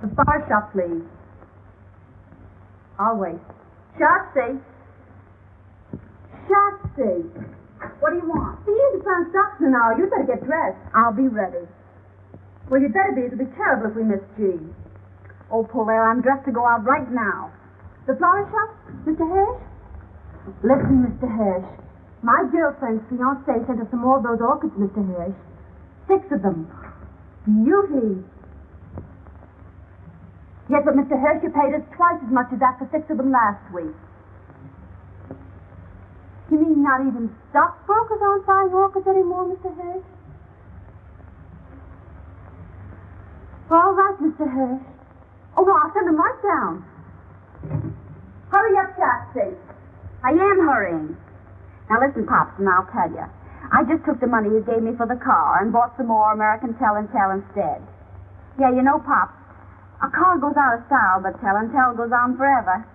The bar shop, please. I'll wait. Shotzi! Shotzi! What do you want? The Easy Crown stops in an hour. You'd better get dressed. I'll be ready. Well, you'd better be. It'll be terrible if we miss G. Oh, Polaire, I'm dressed to go out right now. The flower shop? Mr. Hirsch? Listen, Mr. Hirsch. My girlfriend's fiancé sent us some more of those orchids, Mr. Hirsch. 6 of them. Beauty. Yes, but Mr. Hirsch, you paid us twice as much as that for 6 of them last week. You mean not even stockbrokers aren't buying orchids anymore, Mr. Hirsch? All right, Mr. Hirsch. Oh, no, I'll send them right down. Hurry up, Shotzi. I am hurrying. Now, listen, Pops, and I'll tell you. I just took the money you gave me for the car and bought some more American Tell and Tell instead. Yeah, you know, Pops, a car goes out of style, but Tell and Tell goes on forever.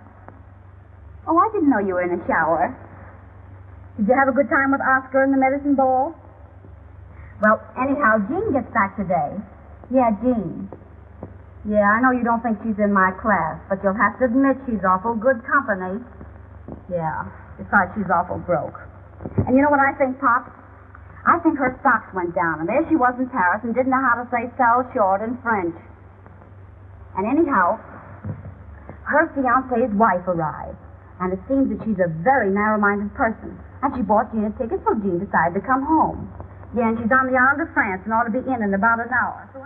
Oh, I didn't know you were in a shower. Did you have a good time with Oscar and the medicine ball? Well, anyhow, Jean gets back today. Yeah, Jean. Yeah, I know you don't think she's in my class, but you'll have to admit she's awful good company. Yeah, besides she's awful broke. And you know what I think, Pop? I think her stocks went down, and there she was in Paris and didn't know how to say sell short in French. And anyhow, her fiancé's wife arrived, and it seems that she's a very narrow-minded person. And she bought Jean a ticket, so Jean decided to come home. Yeah, and she's on the island of France and ought to be in about an hour. So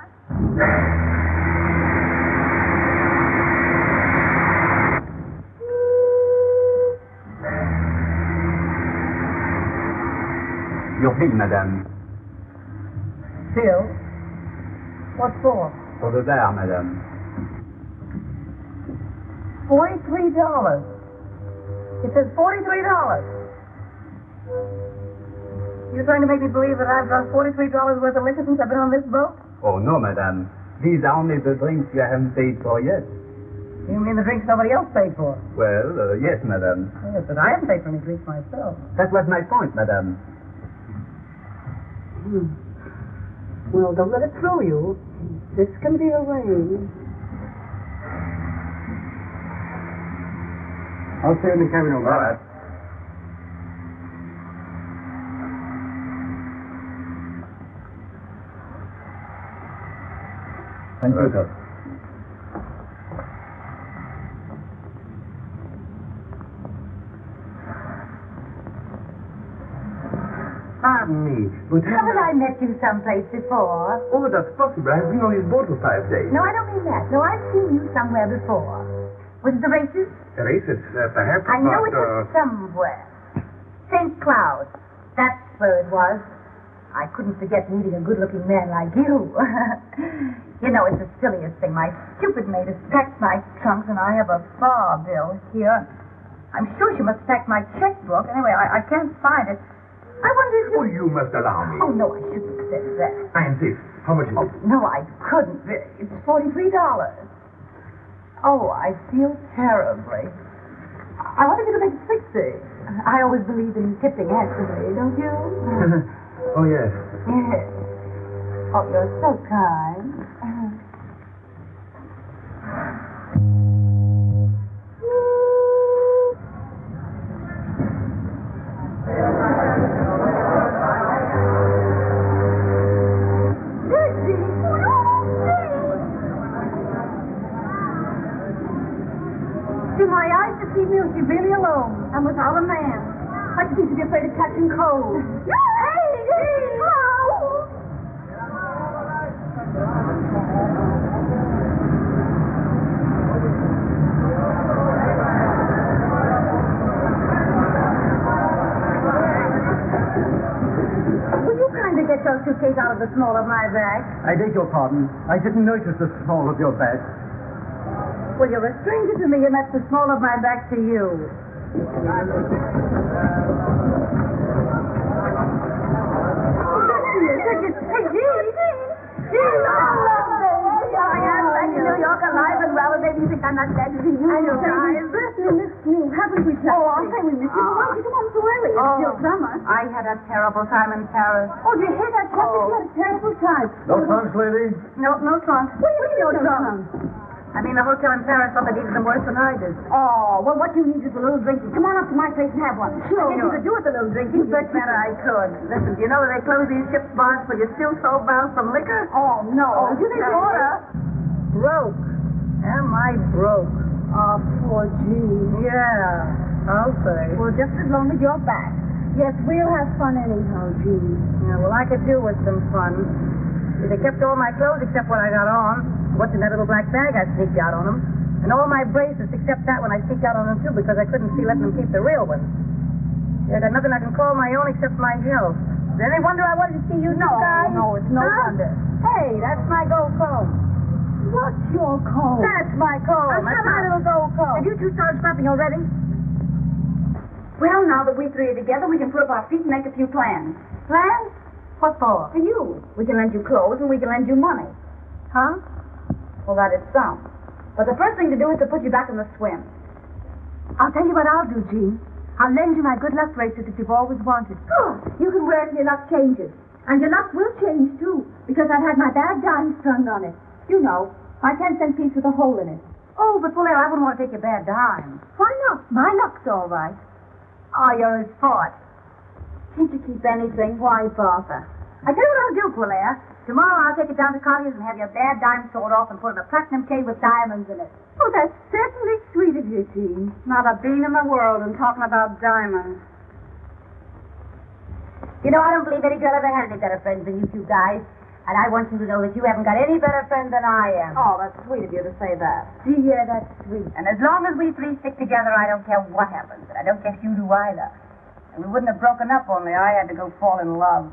Your bill, madame. Bill? What for? For the bar, madame. $43. It says $43. You're trying to make me believe that I've drunk $43 worth of liquor since I've been on this boat? Oh, no, madame. These are only the drinks you haven't paid for yet. You mean the drinks somebody else paid for? Well, yes, madame. Yes, but I haven't paid for any drinks myself. That was my point, madame. Well, don't let it throw you. This can be arranged. I'll stay in the cabin over. All right. Thank you, sir. Pardon me, but Haven't I met you someplace before? Oh, that's possible. I've been on his boat for 5 days. No, I don't mean that. No, I've seen you somewhere before. Was it the races? Races, perhaps. I know but, it was somewhere. St. Cloud. That's where it was. I couldn't forget meeting a good-looking man like you. You know, it's the silliest thing. My stupid maid has packed my trunks, and I have a bar bill here. I'm sure she must have packed my checkbook. Anyway, I can't find it. I wonder if you... Oh, you must allow me. Oh, no, I shouldn't have said that. I insist. How much is Oh, it? no, I couldn't. It's $43. Oh, I feel terribly. I wanted you to make it 60. I always believe in tipping handsomely, don't you? Oh, yes. Yes. Oh, you're so kind. To my eyes, to see me, was she really alone and without a man. I seem to be afraid of catching cold. Hey, hello! Will you kindly get your suitcase out of the small of my bag? I beg your pardon. I didn't notice the small of your bag. Well, you're a stranger to me, and that's the small of my back to you. Hey, Jean! I love this. Here I am, back in New York, alive and well, and maybe you think I'm not glad to see you. I know, guys. We missed you, haven't we, Chuck? Oh, I'll say we missed you. But why did you come home so early? It's still summer. I had a terrible time in Paris. Oh, did you hear that, Chuck? You had a terrible time. No trunks, lady? No trunk. What do you mean, no trunk? I mean, the hotel in Paris thought they needed them worse than I did. Oh, well, what you need is a little drinking. Come on up to my place and have one. Sure. I guess you could do with a little drinking. You bet I could. Listen, do you know that they close these ship's bars but you're still so bound from liquor? Oh, no. Oh, do they order? Broke. Am I broke? Oh, poor Jean. Yeah, I'll say. Well, just as long as you're back. Yes, we'll have fun anyhow, Jean. Yeah, well, I could do with some fun. They kept all my clothes except what I got on. What's in that little black bag I sneaked out on them. And all my bracelets except that one I sneaked out on them, too, because I couldn't see letting them keep the real ones. I got nothing I can call my own except my health. Is there any wonder I wanted to see you guys? No, it's no wonder. Hey, that's my gold comb. What's your comb? That's my comb. That's my little gold comb. Have you two started scrapping already? Well, now that we three are together, we can put up our feet and make a few plans. Plans? What for? For you. We can lend you clothes and we can lend you money. Huh? Well, that is some. But the first thing to do is to put you back in the swim. I'll tell you what I'll do, Jean. I'll lend you my good luck bracelet that you've always wanted. Oh, you can wear it till your luck changes. And your luck will change, too, because I've had my bad dimes strung on it. You know, my 10-cent piece with a hole in it. Oh, but Blair, I wouldn't want to take your bad dime. Why not? My luck's all right. Oh, you're a sport. Can't you keep anything? Why, Bertha? I tell you what I'll do, Blair. Tomorrow I'll take it down to Collier's and have your bad dime sawed off and put in a platinum case with diamonds in it. Oh, that's certainly sweet of you, Jean. Not a bean in the world and talking about diamonds. You know, I don't believe any girl ever had any better friends than you two guys. And I want you to know that you haven't got any better friends than I am. Oh, that's sweet of you to say that. Yeah, that's sweet. And as long as we three stick together, I don't care what happens. And I don't guess you do either. And we wouldn't have broken up only I had to go fall in love.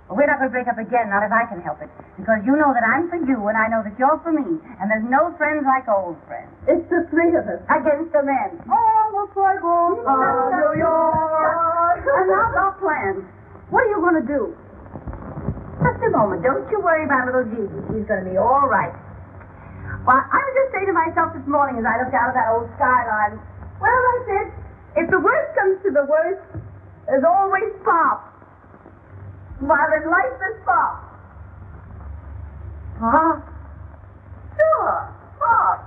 But we're not going to break up again, not if I can help it. Because you know that I'm for you, and I know that you're for me. And there's no friends like old friends. It's the three of us. Against the men. Oh, looks like home. New York. And now our plans. What are you going to do? Just a moment. Don't you worry about little Jean. She's going to be all right. Well, I was just saying to myself this morning as I looked out of that old skyline, well, I said, if the worst comes to the worst, there's always Pop. While there's life, there's Pop. Huh? Sure, Pop.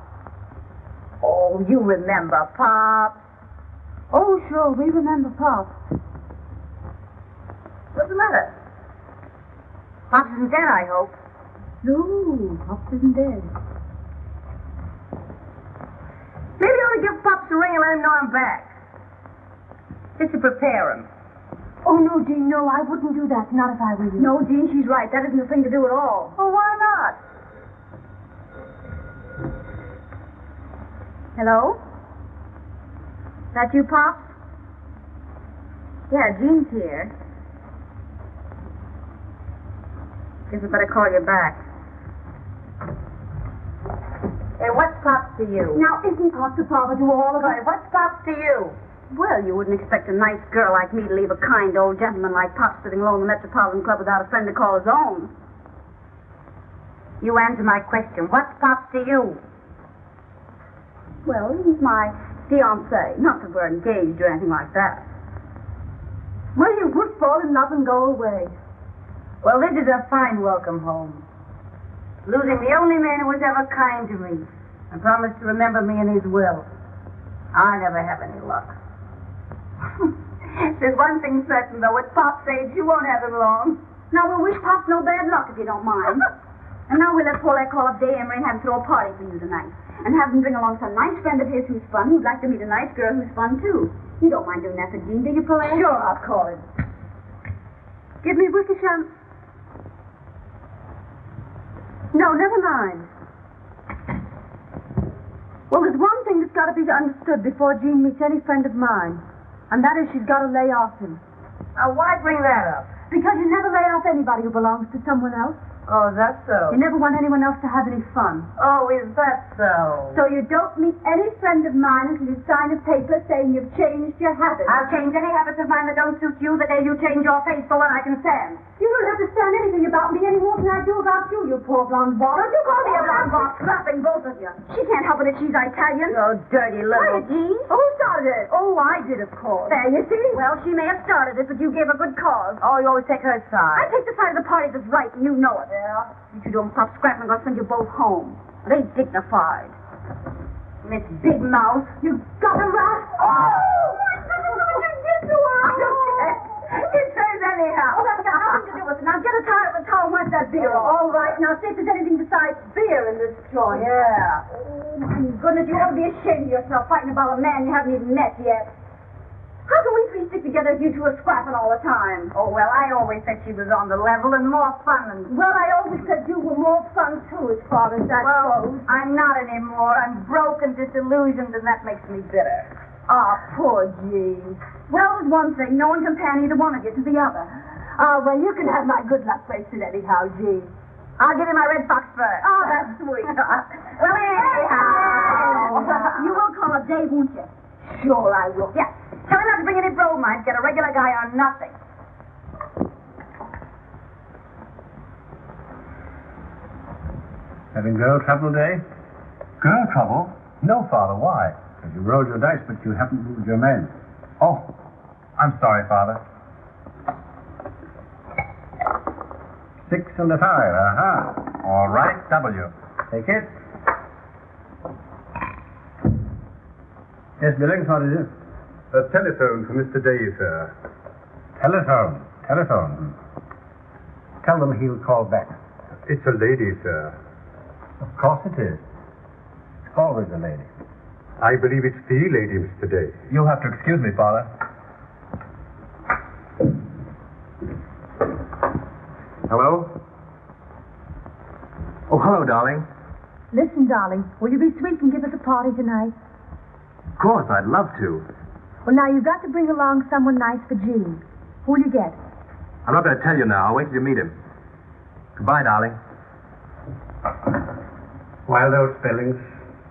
Oh, you remember Pop. Oh, sure, we remember Pop. What's the matter? Pops isn't dead, I hope. No, Pop isn't dead. Maybe you ought to give Pops a ring and let him know I'm back. Just to prepare him. Oh, no, Jean, no, I wouldn't do that. Not if I were you. No, Jean, she's right. That isn't the thing to do at all. Well, why not? Hello? That you, Pops? Yeah, Jean's here. Guess I better call you back. Hey, what's Pops to you? Now, isn't Pop the father to all of us? Hey, what's Pops to you? Well, you wouldn't expect a nice girl like me to leave a kind old gentleman like Pop sitting alone in the Metropolitan Club without a friend to call his own. You answer my question. What's Pops to you? Well, he's my fiancé. Not that we're engaged or anything like that. Well, you would fall in love and go away. Well, this is a fine welcome home. Losing the only man who was ever kind to me and promised to remember me in his will. I never have any luck. There's one thing certain, though. At Pop's age, you won't have him long. Now, we'll wish Pop no bad luck, if you don't mind. And now we'll let Paulette call up Day Emery and have him throw a party for you tonight. And have him bring along some nice friend of his who's fun, who'd like to meet a nice girl who's fun, too. You don't mind doing that for Jean, do you, Paulette? Sure, I'll call him. Give me Wickersham. No, never mind. Well, there's one thing that's got to be understood before Jean meets any friend of mine. And that is she's got to lay off him. Now, why bring that up? Because you never lay off anybody who belongs to someone else. Oh, that's so. You never want anyone else to have any fun. Oh, is that so? So you don't meet any friend of mine until you sign a paper saying you've changed your habits. I'll change any habits of mine that don't suit you the day you change your face for what I can stand. You don't have to stand anything about me any more than I do about you, you poor blonde ball. Don't you call me a blonde about slapping both of you. She can't help it if she's Italian. Oh, dirty little... Quiet, Jean. Who started it? Oh, I did, of course. There, you see? Well, she may have started it, but you gave a good cause. Oh, you always take her I side. take the side of the party that's right, and you know it. Yeah? You two don't stop scrapping, I'm going to send you both home. They dignified. Miss Big Mouth, you got her right. Oh, my goodness, what did you get to her? I don't care. It says anyhow. Oh, that's got nothing to do with it. Now get a tire of the towel and wipe that beer off. All right, now see if there's anything besides beer in this joint. Yeah. Oh, my goodness, you ought to be ashamed of yourself fighting about a man you haven't even met yet. How can we three stick together if you two are scrapping all the time? Oh, well, I always said she was on the level and more fun than... Well, I always said you were more fun, too, as far as that goes. I'm not anymore. I'm broke and disillusioned, and that makes me bitter. Ah, poor Jean. Well, there's one thing. No one can pan either one of you to the other. Ah, well, you can have my good luck bracelet anyhow, Jean. I'll give you my red fox fur. Oh, that's sweet. Well, anyhow. You will call up Dave, won't you? Sure I will. Yeah. Tell him not to bring any bromides. Get a regular guy on nothing. Having girl trouble today? Girl trouble? No, Father, why? Because you rolled your dice, but you haven't moved your men. Oh, I'm sorry, Father. 6 and a 5. Aha. All right, W. Take it. Yes, Billings, what is it? A telephone for Mr. Day, sir. Telephone. Tell them he'll call back. It's a lady, sir. Of course it is. It's always a lady. I believe it's the lady, Mr. Day. You'll have to excuse me, Father. Hello? Oh, hello, darling. Listen, darling, will you be sweet and give us a party tonight? Of course, I'd love to. Well, now, you've got to bring along someone nice for Jean. Who'll you get? I'm not going to tell you now. I'll wait till you meet him. Goodbye, darling. Wild oats, Billings.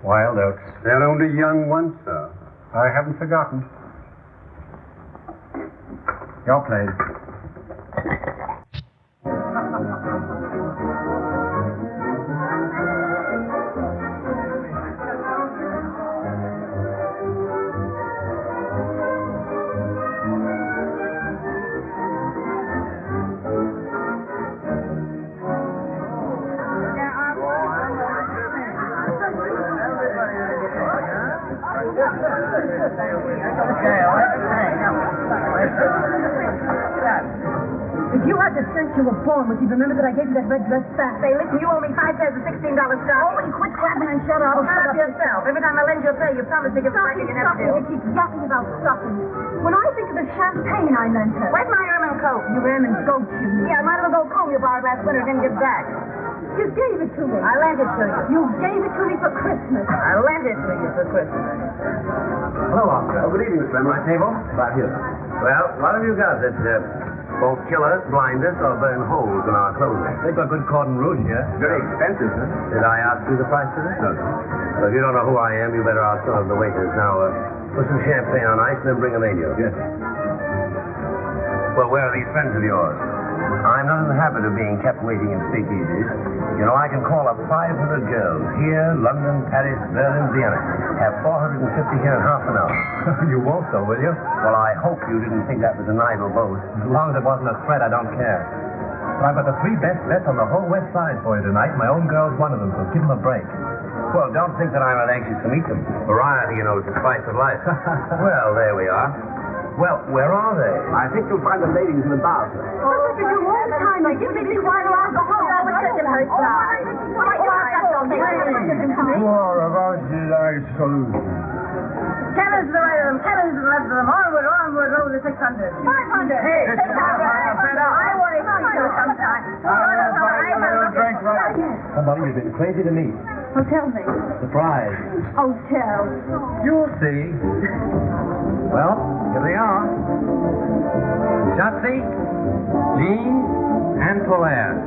Wild oats. They're only young ones, sir. I haven't forgotten. Your place. If you had the sense you were born with, you'd remember that I gave you that red dress back. Say, listen, you owe me 5 pairs of $16 stockings. Oh, will you quit clapping and shut up? Oh, shut up yourself. Every time I lend you a pair, you promise to give it back and you never do. You keep yapping about stockings. When I think of the champagne I lent her. Where's my ermine coat? Your ermine goat shoes. Yeah, I might have a gold comb you borrowed last winter and didn't give back. You gave it to me. I lent it to you. You gave it to me for Christmas. I lent it to you for Christmas. Hello, Oscar. Oh, good evening, Mr. Lemon. My table? About here. Well, what have you got that won't kill us, blind us, or burn holes in our clothing? They've got good cordon rouge here. Very expensive, sir. Did I ask you the price of this? No, Well, if you don't know who I am, you better ask some of the waiters. Now, put some champagne on ice and then bring a menu. Yes. Well, where are these friends of yours? I'm not in the habit of being kept waiting in speakeasies. You know, I can call up 500 girls here, London, Paris, Berlin, Vienna. Have 450 here in half an hour. You won't, though, will you? Well, I hope you didn't think that was an idle boast. As long as it wasn't a threat, I don't care. But I've got the 3 best bets on the whole West Side for you tonight. My own girl's one of them, so give them a break. Well, don't think that I'm not anxious to meet them. Variety, you know, is the spice of life. Well, there we are. Well, where are they? I think you'll find the ladies in the bar, sir. That's what you do all the time. Like, give me be quiet or I'll go home. I was taking her side. Ten is to the right of them, 10 is to the left of them. Onward, onward, over the 600. 500. Hey, 600. I want to see you sometime. Somebody you've been crazy to meet. Oh, tell me. Surprise. Oh, tell. You'll see. Well, here they are. Shotzi, Jean, and Polaire.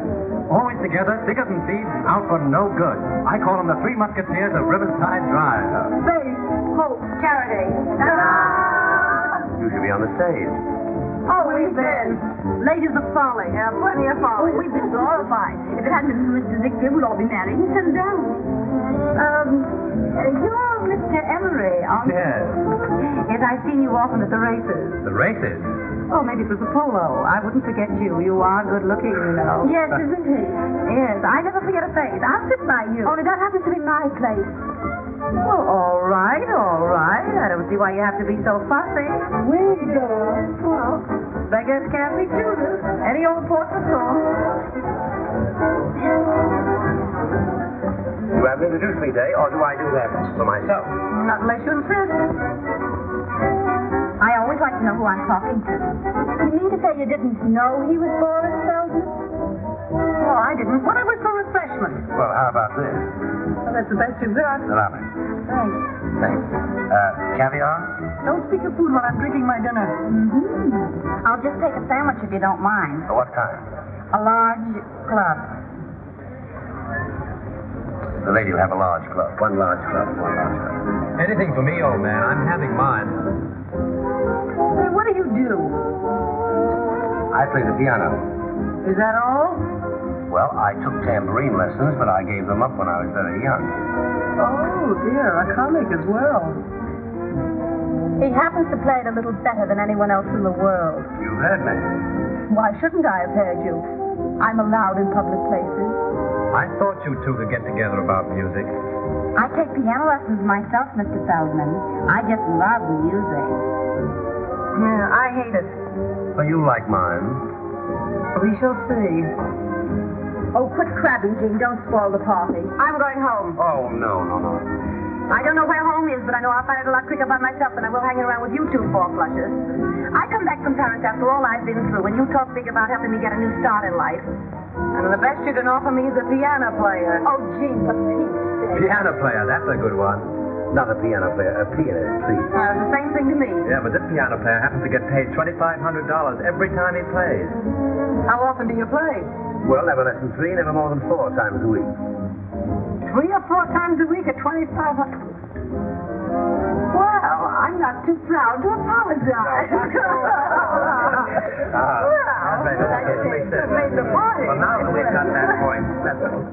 Always together, thicker than thieves, out for no good. I call them the 3 Musketeers of Riverside Drive. Faith, hope, charity. You should be on the stage. Oh, we've been. Ladies of folly. Yeah, plenty of folly. Oh, we've been glorified. If it hadn't been for Mr. Ziegfeld, we'd all be married and settled down. You're Mr. Emery, aren't you? Yes. Yes, I've seen you often at the races. The races? Oh, maybe it was the polo. I wouldn't forget you. You are good looking, you know. Yes, isn't he? Yes, I never forget a face. I'll sit by you. Only that happens to be my place. Well, all right, all right. I don't see why you have to be so fussy. Well, beggars can't be choosers. Any old portrait song. You haven't introduced me, Day, or do I do that for myself? Not unless you insist. I always like to know who I'm talking to. You mean to say you didn't know he was Boris Feldman? Oh, I didn't. What I was for refreshment. Well, how about this? Well, that's the best you've got. Salami. Thanks. Thanks. Caviar? Don't speak of food while I'm drinking my dinner. Mm-hmm. I'll just take a sandwich if you don't mind. What kind? A large club. The lady will have a large club. One large club. Anything for me, old man. I'm having mine. Say, what do you do? I play the piano. Is that all? Well, I took tambourine lessons, but I gave them up when I was very young. Oh, dear, a comic as well. He happens to play it a little better than anyone else in the world. You've heard me. Why shouldn't I have heard you? I'm allowed in public places. I thought you two could get together about music. I take piano lessons myself, Mr. Feldman. I just love music. Yeah, I hate it. Well, you like mine. We shall see. Oh, quit crabbing, Jean. Don't spoil the party. I'm going home. Oh, no. I don't know where home is, but I know I'll find it a lot quicker by myself than I will hanging around with you two four-flushers. I come back from Paris after all I've been through, and you talk big about helping me get a new start in life. And the best you can offer me is a piano player. Oh, Jean, for Pete's sake. Piano player, that's a good one. Not a piano player, a pianist, please. It's the same thing to me. Yeah, but this piano player happens to get paid $2,500 every time he plays. How often do you play? Well, never less than 3, never more than 4 times a week. 3 or 4 times a week at $2,500. Well, I'm not too proud to apologize. Made the party. Well, now that we've got that point settled.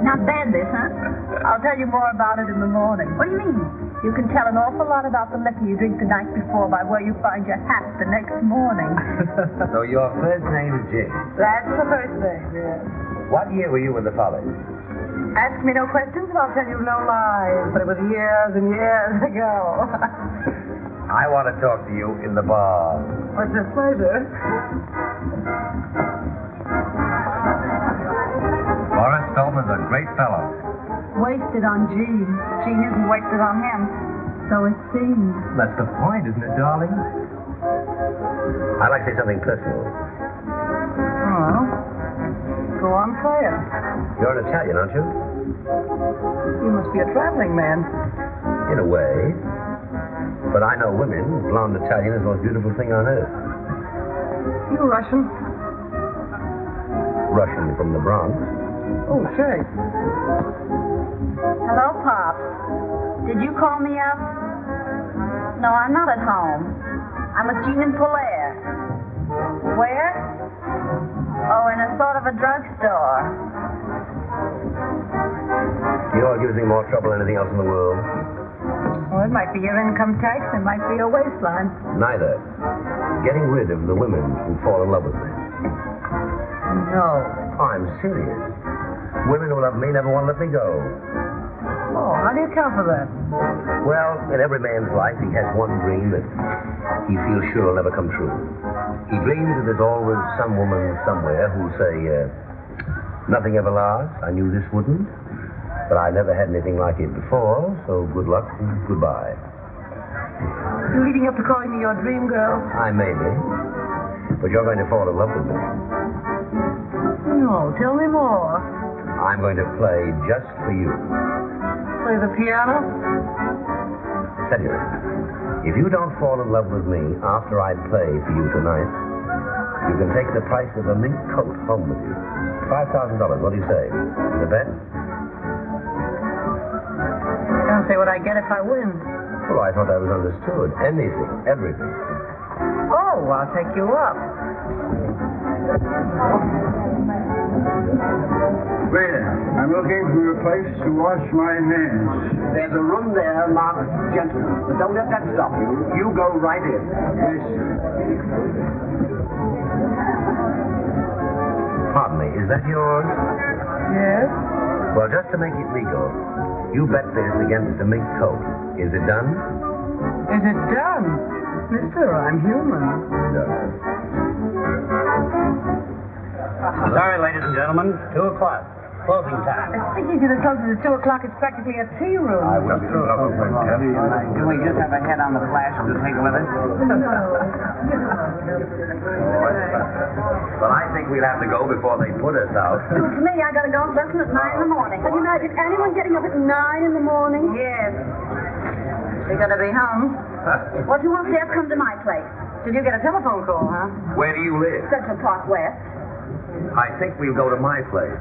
Not bad, this, huh? I'll tell you more about it in the morning. What do you mean? You can tell an awful lot about the liquor you drink the night before by where you find your hat the next morning. So your first name is Jim. That's the first thing, yes. What year were you in the college? Ask me no questions and I'll tell you no lies. But it was years and years ago. I want to talk to you in the bar. What's a pleasure? Boris Feldman's a great fellow. Wasted on Jean. Jean isn't wasted on him. So it seems. That's the point, isn't it, darling? I'd like to say something personal. Oh. Go on, say it. You're an Italian, aren't you? You must be a traveling man. In a way. But I know women. Blonde Italian is the most beautiful thing on earth. You Russian? Russian from the Bronx. Oh, say. Hello, Pops. Did you call me up? No, I'm not at home. I'm with Jean and Polaire. Where? Oh, in a sort of a drugstore. You know what gives me more trouble than anything else in the world? Well, it might be your income tax. It might be your waistline. Neither. Getting rid of the women who fall in love with me. No. I'm serious. Women who love me never want to let me go. Oh, how do you account for that? Well, in every man's life, he has one dream that he feels sure will never come true. He dreams that there's always some woman somewhere who'll say, nothing ever lasts. I knew this wouldn't. But I never had anything like it before, so good luck and goodbye. You're leading up to calling me your dream girl? I may be. But you're going to fall in love with me. No, tell me more. I'm going to play just for you. Play the piano? Senor, if you don't fall in love with me after I play for you tonight, you can take the price of a mink coat home with you. $5,000. What do you say? The bet? Don't say what I get if I win. Oh, I thought that was understood. Anything, everything. Oh, I'll take you up. Waiter, I'm looking for a place to wash my hands. There's a room there marked gentlemen, but don't let that stop you. You go right in. Yes, sir. Pardon me, is that yours? Yes? Well, just to make it legal, you bet this against a mink coat. Is it done? Is it done? Mister, I'm human. No. Sorry, ladies and gentlemen, 2 o'clock. Closing time. Speaking to the closes at 2 o'clock, it's practically a tea room. I will be trouble for Do we just have a head on the flash to take with us? Well, I think we'll have to go before they put us out. To me, I got a golf lesson at 9 in the morning. Can you imagine anyone getting up at 9 in the morning? Yes. You're gonna be home. What do you want to have come to my place? Did you get a telephone call, huh? Where do you live? Central Park West. I think we'll go to my place.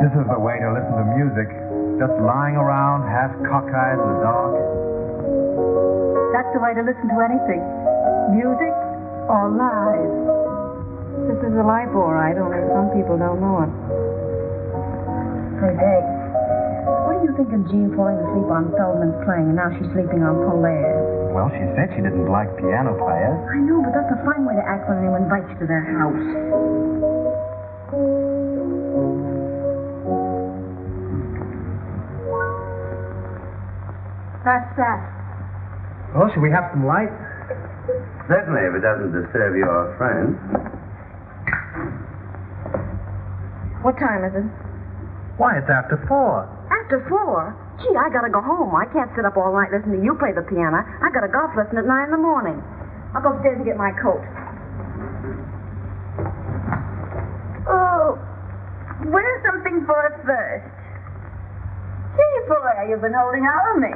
This is the way to listen to music. Just lying around, half cockeyed in the dark. That's the way to listen to anything. Music or lies. This is a life, all right, only some people don't know it. Say, Dave, what do you think of Jean falling asleep on Feldman's playing and now she's sleeping on Polaire? Well, she said she didn't like piano players. I know, but that's a fine way to act when anyone invites you to their house. That's that. Well, should we have some light? Certainly, if it doesn't disturb your friend. What time is it? Why, it's after 4. After 4? Gee, I gotta go home. I can't sit up all night listening to you play the piano. I got a golf lesson at 9 in the morning. I'll go upstairs and get my coat. Oh, wear something for us first. Gee, Polaire, you've been holding out on me.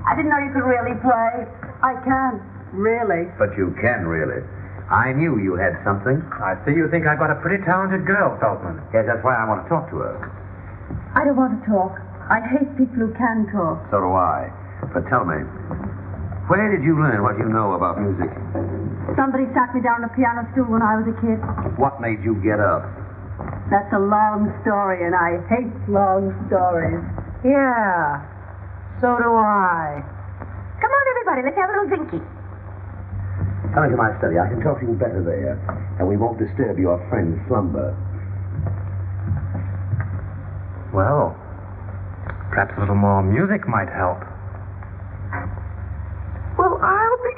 I didn't know you could really play. I can. Really. But you can, really. I knew you had something. I see you think I've got a pretty talented girl, Feldman. Yes, that's why I want to talk to her. I don't want to talk. I hate people who can talk. So do I. But tell me, where did you learn what you know about music? Somebody sat me down on a piano stool when I was a kid. What made you get up? That's a long story, and I hate long stories. Yeah. So do I. Come on, everybody, let's have a little drinky. Come into my study. I can talk to you better there, and we won't disturb your friend's slumber. Well, perhaps a little more music might help. Well, I'll be...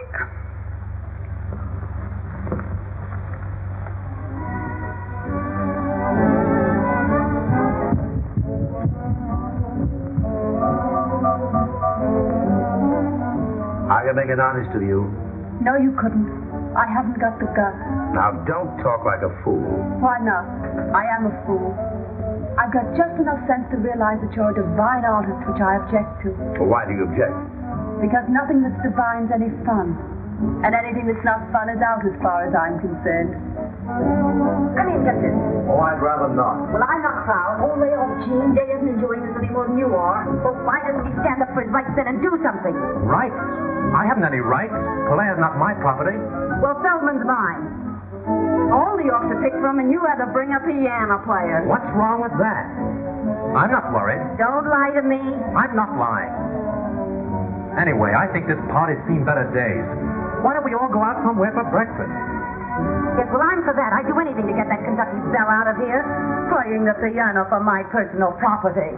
I can make it honest to you. No, you couldn't. I haven't got the guts. Now, don't talk like a fool. Why not? I am a fool. I've got just enough sense to realize that you're a divine artist, which I object to. Well, why do you object? Because nothing that's divine's any fun. And anything that's not fun is out as far as I'm concerned. Come in, Justin. Oh, I'd rather not. Well, I'm not proud. Oh, lay off, Gene. Jay isn't enjoying this any more than you are. Well, why doesn't he stand up for his rights then and do something? Rights? I haven't any rights. Polaire's not my property. Well, Feldman's mine. All the Yorks to pick from, and you had to bring a piano player. What's wrong with that? I'm not worried. Don't lie to me. I'm not lying. Anyway, I think this party's seen better days. Why don't we all go out somewhere for breakfast? Yes, well, I'm for that. I'd do anything to get that Kentucky belle out of here. Playing the piano for my personal property.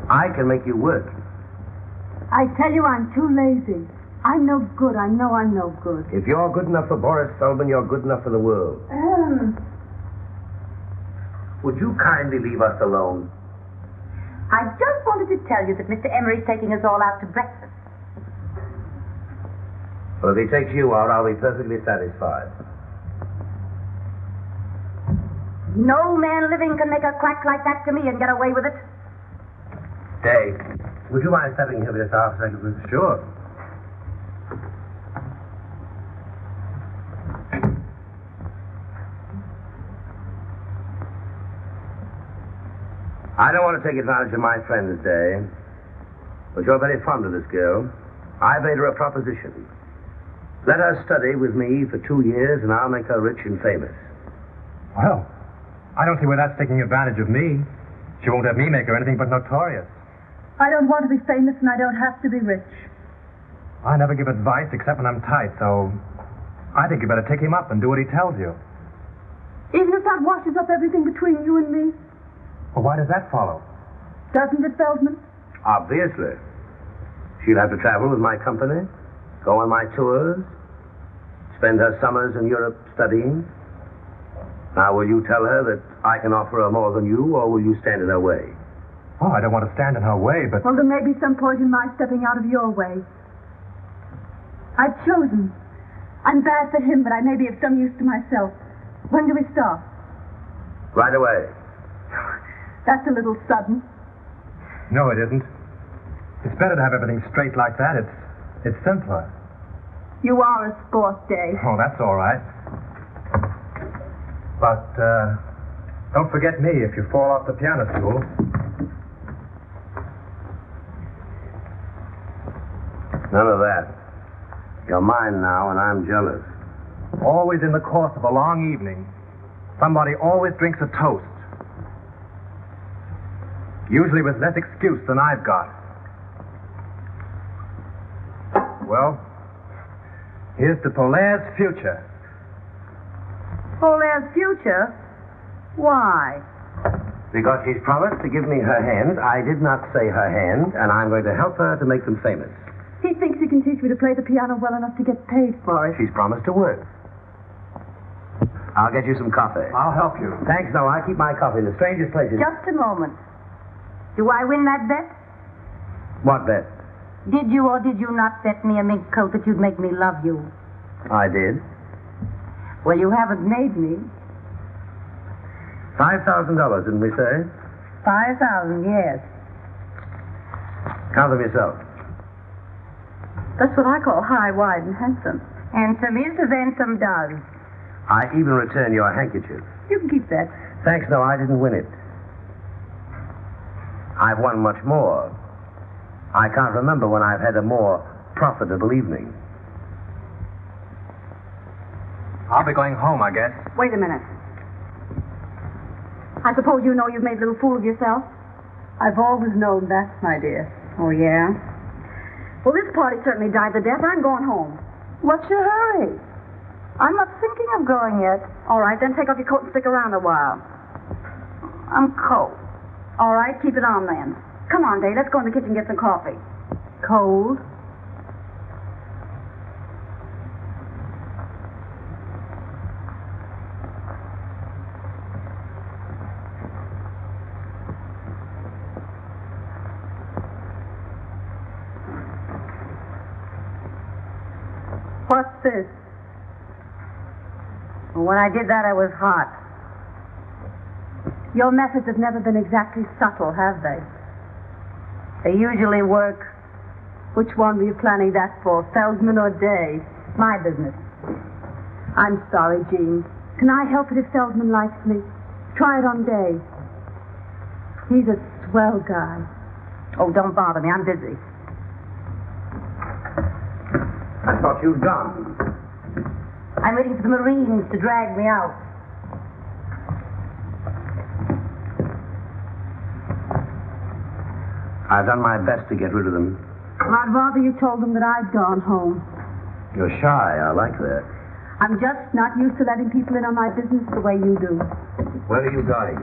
I can make you work. I tell you, I'm too lazy. I'm no good. I know I'm no good. If you're good enough for Boris Feldman, you're good enough for the world. Would you kindly leave us alone? I just wanted to tell you that Mr. Emery's taking us all out to breakfast. Well, if he takes you out, I'll be perfectly satisfied. No man living can make a crack like that to me and get away with it. Dave, would you mind stepping here for just half a second, please? Sure. I don't want to take advantage of my friend today, but you're very fond of this girl. I made her a proposition. Let her study with me for 2 years, and I'll make her rich and famous. Well, I don't see where that's taking advantage of me. She won't have me make her anything but notorious. I don't want to be famous, and I don't have to be rich. I never give advice except when I'm tight, so I think you better take him up and do what he tells you. Even if that washes up everything between you and me? Well, why does that follow? Doesn't it, Feldman? Obviously. She'll have to travel with my company, go on my tours, spend her summers in Europe studying. Now, will you tell her that I can offer her more than you, or will you stand in her way? Oh, I don't want to stand in her way, but... Well, there may be some point in my stepping out of your way. I've chosen. I'm bad for him, but I may be of some use to myself. When do we start? Right away. That's a little sudden. No, it isn't. It's better to have everything straight like that. It's simpler. You are a sport, Dave. Oh, that's all right. But, don't forget me if you fall off the piano stool. None of that. You're mine now, and I'm jealous. Always in the course of a long evening, somebody always drinks a toast. Usually with less excuse than I've got. Well, here's to Polaire's future. Polaire's future? Why? Because she's promised to give me her hand. I did not say her hand, and I'm going to help her to make them famous. He thinks he can teach me to play the piano well enough to get paid for it. She's promised to work. I'll get you some coffee. I'll help you. Thanks, no, I keep my coffee in the strangest places. Just a moment. Do I win that bet? What bet? Did you or did you not bet me a mink coat that you'd make me love you? I did. Well, you haven't made me. $5,000, didn't we say? 5,000, yes. Count them yourself. That's what I call high, wide, and handsome. Handsome is as handsome does. I even return your handkerchief. You can keep that. Thanks, no, I didn't win it. I've won much more. I can't remember when I've had a more profitable evening. I'll be going home, I guess. Wait a minute. I suppose you know you've made a little fool of yourself? I've always known that, my dear. Oh, yeah? Well, this party certainly died the death. I'm going home. What's your hurry? I'm not thinking of going yet. All right, then take off your coat and stick around a while. I'm cold. All right, keep it on then. Come on, Dave, let's go in the kitchen and get some coffee. Cold? What's this? When I did that, I was hot. Your methods have never been exactly subtle, have they? They usually work. Which one were you planning that for, Feldman or Day? My business. I'm sorry, Jean. Can I help it if Feldman likes me? Try it on Day. He's a swell guy. Oh, don't bother me. I'm busy. I thought you'd gone. I'm waiting for the Marines to drag me out. I've done my best to get rid of them. Well, I'd rather you told them that I'd gone home. You're shy. I like that. I'm just not used to letting people in on my business the way you do. Where are you going?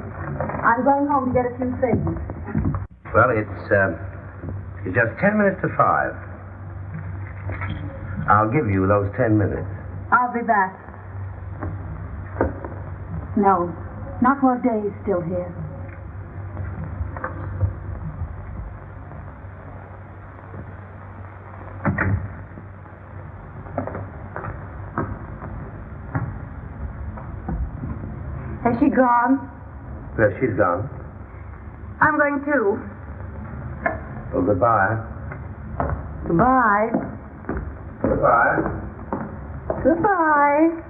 I'm going home to get a few things. Well, it's just 10 minutes to 5. I'll give you those 10 minutes. I'll be back. No, not while Day's still here. Has she gone? Well, she's gone. I'm going too. Well, goodbye. Goodbye. Goodbye. Goodbye.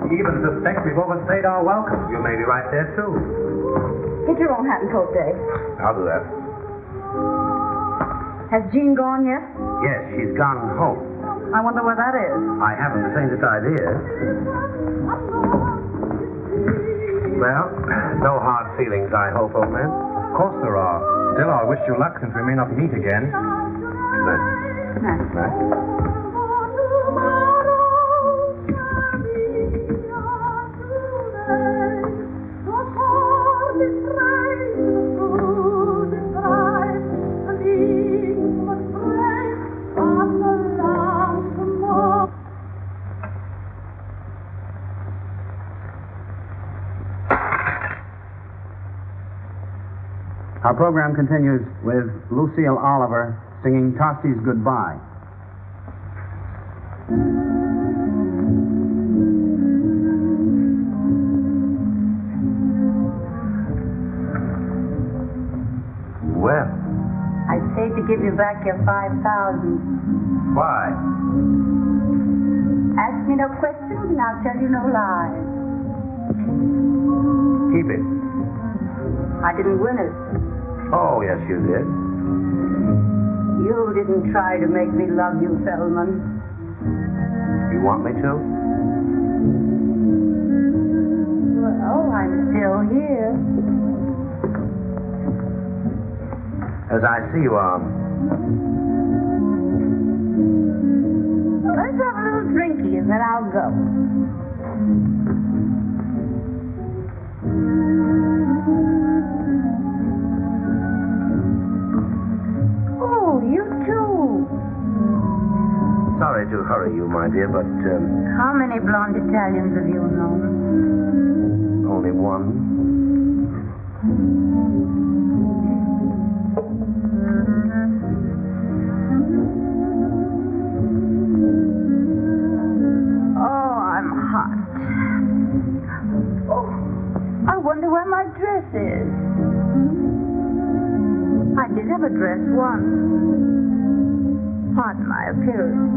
Even suspect we've overstayed our welcome. You may be right there, too. Get your own hat and coat, Dave. I'll do that. Has Jean gone yet? Yes, she's gone home. I wonder where that is. I haven't the faintest idea. Well, no hard feelings, I hope, old man. Of course there are. Still, I wish you luck since we may not meet again. Nice. Nice. Our program continues with Lucille Oliver singing Tossie's Goodbye. Well, I'd say to give you back your 5,000. why? Ask me no questions and I'll tell you no lies. Keep it. I didn't win it. Oh, yes, you did. You didn't try to make me love you, Feldman. You want me to? Well, I'm still here. As I see you are. Let's have a little drinky and then I'll go. Oh, you too. Sorry to hurry you, my dear, but How many blonde Italians have you known? only one. Oh, I'm hot. Oh, I wonder where my dress is. I did have a dress once. Pardon my appearance.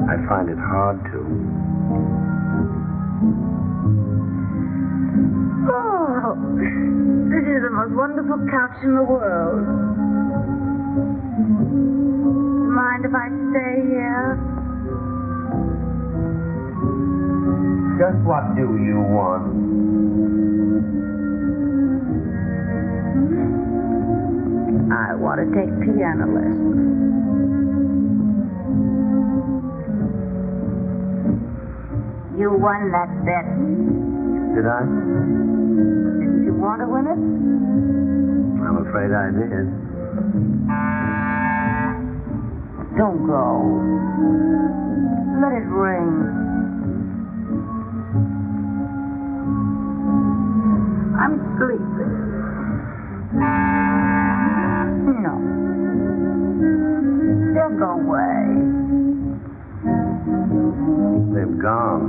I find it hard to. Oh, this is the most wonderful couch in the world. Mind if I stay here? Just what do you want? I want to take piano lessons. You won that bet. Did I? Didn't you want to win it? I'm afraid I did. Don't go. Let it ring. I'm sleeping. No. They'll go away. They've gone.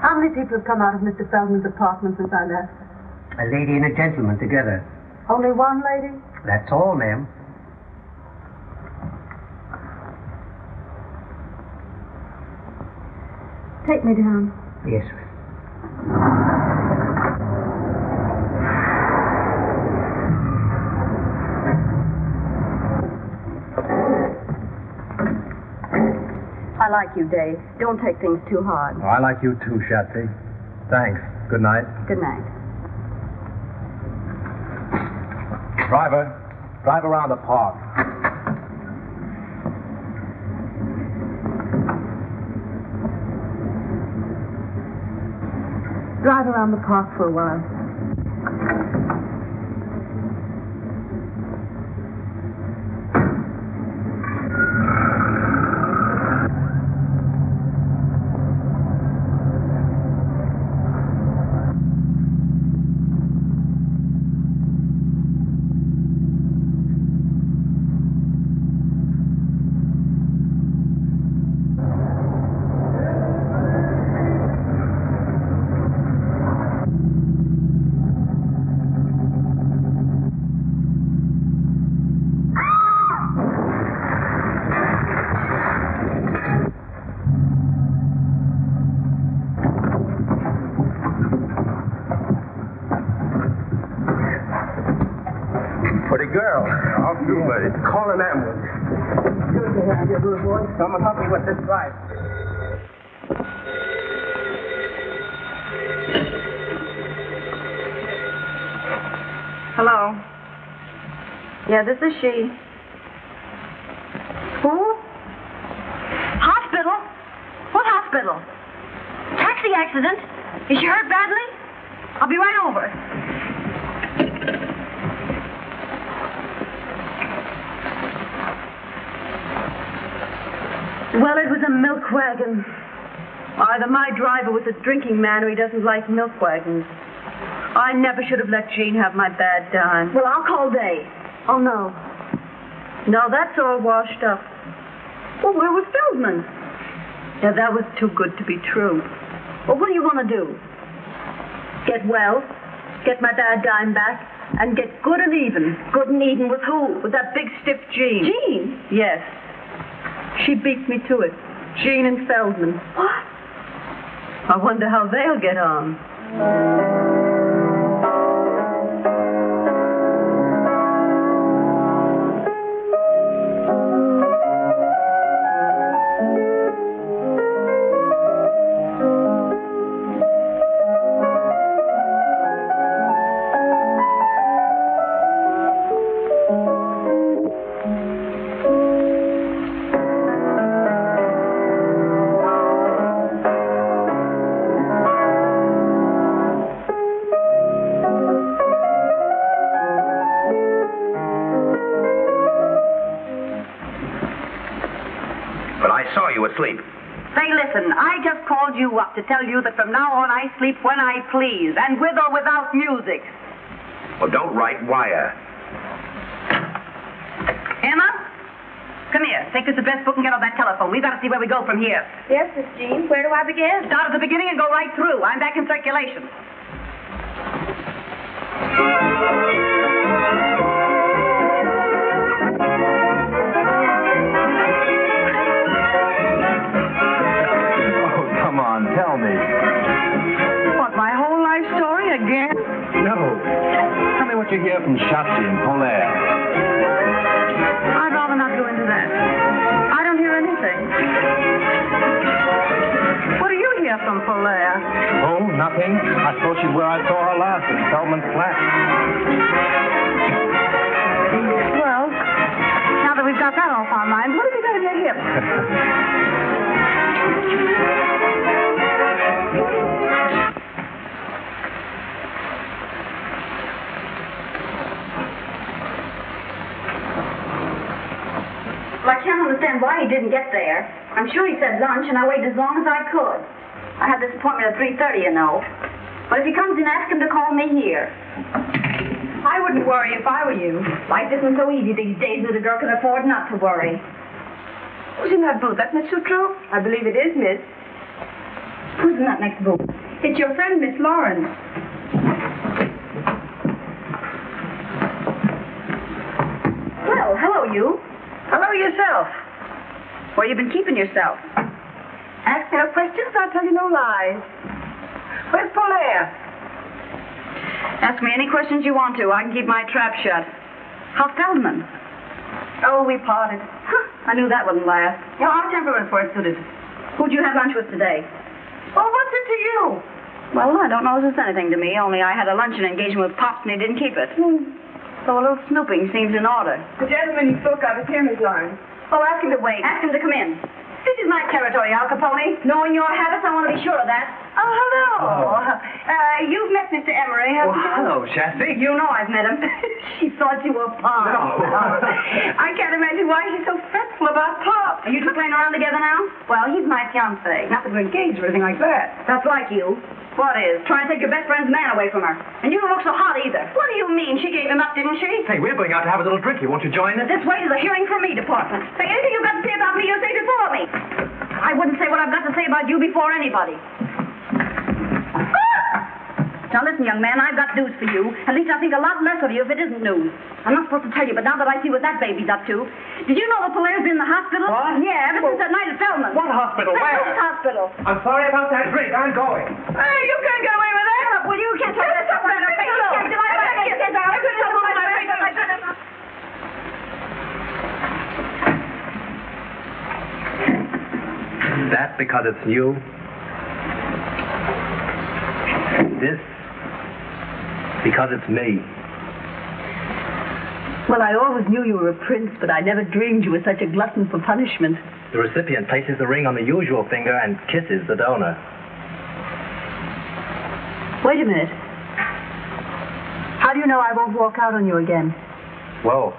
How many people have come out of Mr. Feldman's apartment since I left? A lady and a gentleman together. Only one lady? That's all, ma'am. Take me down. Yes, ma'am. I like you, Dave. Don't take things too hard. Oh, I like you too, Shatsy. Thanks. Good night. Good night. Driver, drive around the park. Drive around the park for a while. Pretty girl. I'll do, buddy. Call an ambulance. Good to have you, little boy. Someone help me with this drive. Hello. Yeah, this is she. Who? Hospital? What hospital? Taxi accident? Is she hurt badly? I'll be right over. Well, it was a milk wagon. Either my driver was a drinking man or he doesn't like milk wagons. I never should have let Jean have my bad dime. Well, I'll call Dave. Oh, no. No, that's all washed up. Well, where was Feldman? Yeah, that was too good to be true. Well, what do you want to do? Get well, get my bad dime back, and get good and even. Good and even with who? With that big stiff Jean. Jean? Yes. She beat me to it. Jean and Feldman. What? I wonder how they'll get on. Asleep. Say, listen, I just called you up to tell you that from now on I sleep when I please, and with or without music. Well, don't write wire. Emma? Come here. Take this address book and get on that telephone. We've got to see where we go from here. Yes, Miss Jean. Where do I begin? Start at the beginning and go right through. I'm back in circulation. Tell me. What, my whole life story again? No. Tell me what you hear from Shotzi and Polaire. I'd rather not go into that. I don't hear anything. What do you hear from Polaire? Oh, nothing. I suppose she's where I saw her last, at Feldman's flat. Well, now that we've got that off our minds, what have you got in your hip? Well, I can't understand why he didn't get there. I'm sure he said lunch, and I waited as long as I could. I had this appointment at 3:30, you know. But if he comes in, ask him to call me here. I wouldn't worry if I were you. Life isn't so easy these days that a girl can afford not to worry. Who's in that booth? That Miss Sutro? I believe it is, miss. Who's in that next booth? It's your friend, Miss Lawrence. Well, hello, you. Hello yourself. Where you been keeping yourself? Ask no questions, I'll tell you no lies. Where's Polaire? Ask me any questions you want to. I can keep my trap shut. How's Feldman? Oh, we parted. Huh, I knew that wouldn't last. You know, our temperaments weren't suited. Who'd you have lunch with today? Well, what's it to you? Well, I don't know if it's anything to me, only I had a luncheon engagement with Pops and he didn't keep it. So a little snooping seems in order. The gentleman you spoke of is here, Miss Lawrence. Oh, ask him to wait. Ask him to come in. This is my territory, Al Capone. Knowing your habits, I want to be sure of that. Oh, hello. You've met Mr. Emery, haven't you? Hello, Shasty. You know I've met him. She thought you were Pop. No. I can't imagine why she's so fretful about Pop. Are you two playing around together now? Well, he's my fiancé. Not that we're engaged or anything like that. That's like you. What is? Trying to take your best friend's man away from her. And you don't look so hot either. What do you mean? She gave him up, didn't she? Hey, we're going out to have a little drinky. Won't you join us? This way to the hearing from me department. Say anything you've got to say about me, you say before me. I wouldn't say what I've got to say about you before anybody. Now listen, young man, I've got news for you. At least I think a lot less of you if it isn't news. I'm not supposed to tell you, but now that I see what that baby's up to. Did you know the Polaire's been in the hospital? What? Yeah, ever since that night at Feldman. What hospital? That Where? hospital. I'm sorry about that drink. I'm going. Hey, you can't get away with that. Well, you can't talk that stuff right up. That because it's you? This because it's me. Well, I always knew you were a prince, but I never dreamed you were such a glutton for punishment. The recipient places the ring on the usual finger and kisses the donor. Wait a minute. How do you know I won't walk out on you again? Well,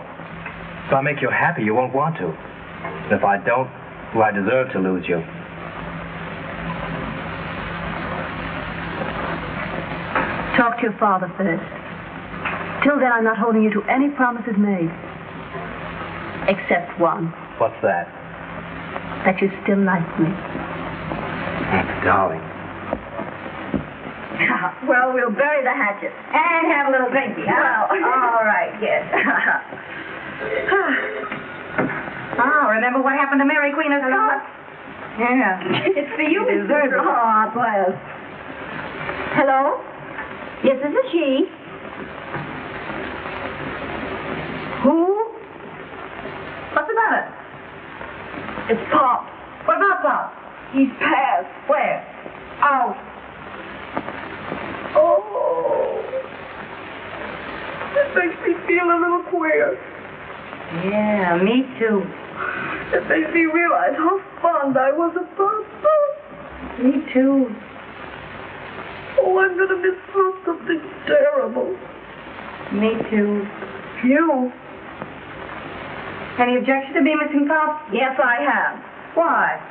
if I make you happy, you won't want to. And if I don't, well, I deserve to lose you. Talk to your father first. Till then, I'm not holding you to any promises made. Except one. What's that? That you still like me. Darling. Well, we'll bury the hatchet and have a little drinky. Well, all right, yes. Remember what happened to Mary Queen of Scots? Yeah. It's for you, Miss Bird. Oh, bless. Hello? Yes, this is she. Who? What's the matter? It's Pop. What about Pop? He's passed. Where? Out. Oh. This makes me feel a little queer. Yeah, me too. It makes me realize how fond I was of Pop. Me too. Oh, I'm going to miss something terrible. Me too. You? Any objection to me missing Pop? Yes, I have. Why?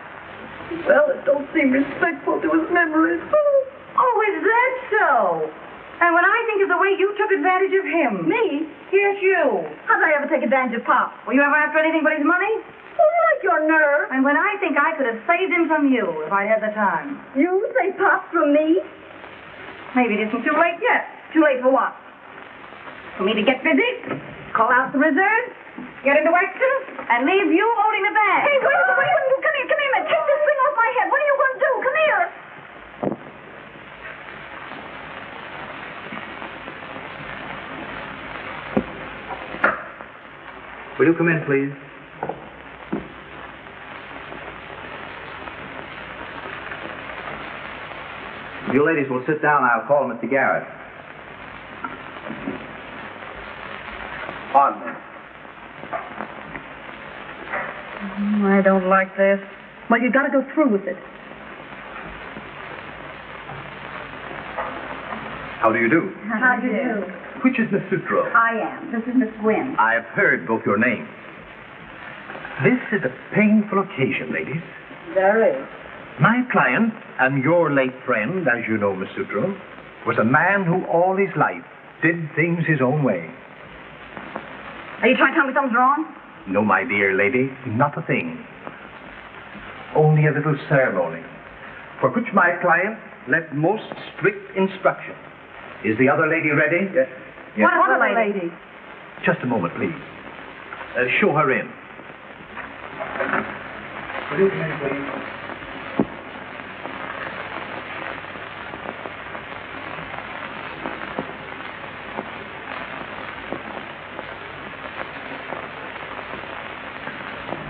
Well, it don't seem respectful to his memory. Oh, is that so? And when I think of the way you took advantage of him. Me? Yes, you. How did I ever take advantage of Pop? Were you ever after anything but his money? Oh, you like your nerve. And when I think I could have saved him from you if I had the time. You save Pop from me? Maybe it isn't too late yet. Too late for what? For me to get busy, call out the reserve, get into action, and leave you holding the bag. Hey, what are you going to do? Come here, man. Take this thing off my head. What are you going to do? Come here. Will you come in, please? You ladies will sit down. I'll call Mr. Garrett. Pardon me. I don't like this. Well, you got to go through with it. How do you do? How do you do? Which is Miss Sutro? I am. This is Miss Gwynn. I have heard both your names. This is a painful occasion, ladies. There is. My client and your late friend, as you know, Miss Sutro, was a man who all his life did things his own way. Are you trying to tell me something's wrong? No, my dear lady, not a thing. Only a little ceremony, for which my client left most strict instruction. Is the other lady ready? Yes. What other lady? Just a moment, please. Show her in. Will you come in, please?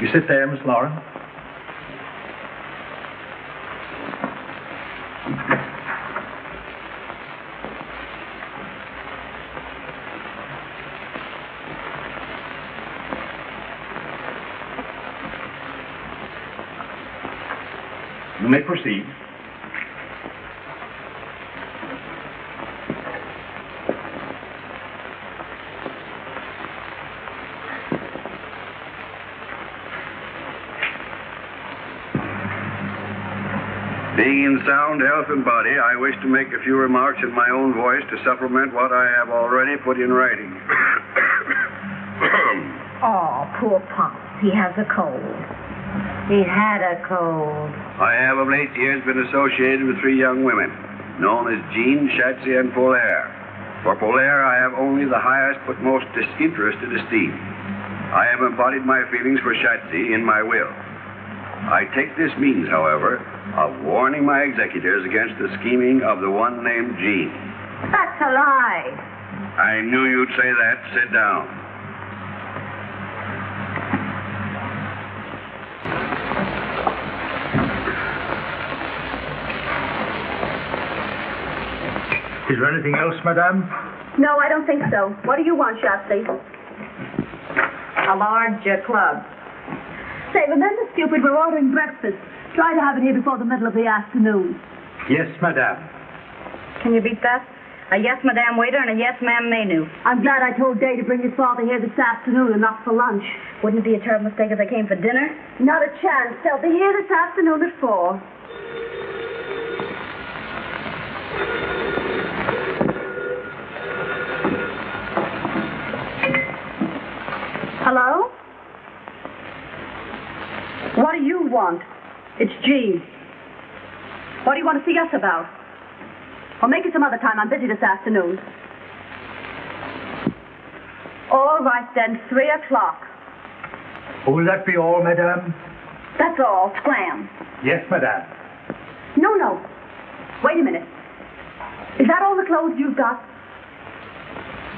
You sit there, Miss Lauren. You may proceed. Being in sound health and body, I wish to make a few remarks in my own voice to supplement what I have already put in writing. Oh, poor Pops. He has a cold. He had a cold. I have of late years been associated with 3 young women, known as Jean, Shatsy, and Polaire. For Polaire, I have only the highest but most disinterested esteem. I have embodied my feelings for Shatsy in my will. I take this means, however, of warning my executors against the scheming of the one named Jean. That's a lie. I knew you'd say that. Sit down. Is there anything else, madame? No, I don't think so. What do you want, Shatsy? A large club. Say, remember, stupid, we're ordering breakfast. Try to have it here before the middle of the afternoon. Yes, madame. Can you beat that? A yes, madame waiter and a yes, ma'am menu. I'm glad I told Day to bring his father here this afternoon and not for lunch. Wouldn't it be a terrible mistake if they came for dinner? Not a chance. They'll be here this afternoon at 4. Hello? What do you want? It's Jean. What do you want to see us about? Well, make it some other time. I'm busy this afternoon. All right, then. 3 o'clock. Will that be all, madame? That's all. Scram. Yes, madame. No. Wait a minute. Is that all the clothes you've got?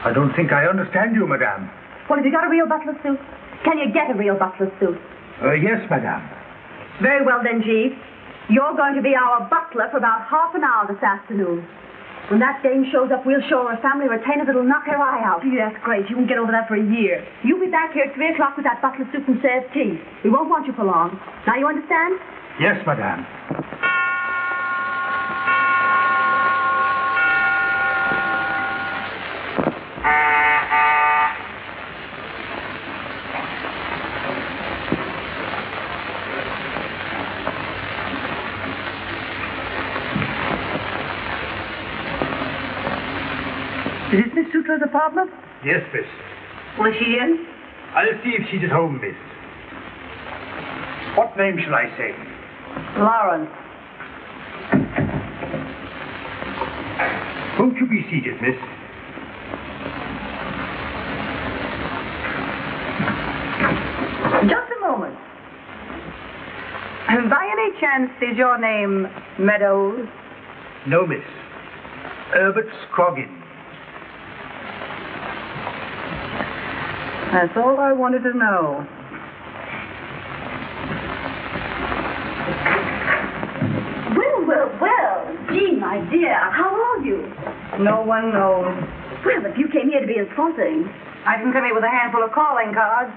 I don't think I understand you, madame. Well, have you got a real butler's suit? Can you get a real butler's suit? Yes, madame. Very well, then, Jeeves. You're going to be our butler for about half an hour this afternoon. When that dame shows up, we'll show her a family retainer that'll knock her eye out. Gee, that's great. You won't get over that for a year. You'll be back here at 3 o'clock with that butler's suit and serve tea. We won't want you for long. Now, you understand? Yes, madame. Is this Miss Sutra's apartment? Yes, miss. Was she in? I'll see if she's at home, miss. What name shall I say? Lawrence. Won't you be seated, miss? Just a moment. By any chance, is your name Meadows? No, miss. Herbert Scroggin. That's all I wanted to know. Well. Gee, my dear, how are you? No one knows. Well, if you came here to be insulting. I didn't come here with a handful of calling cards.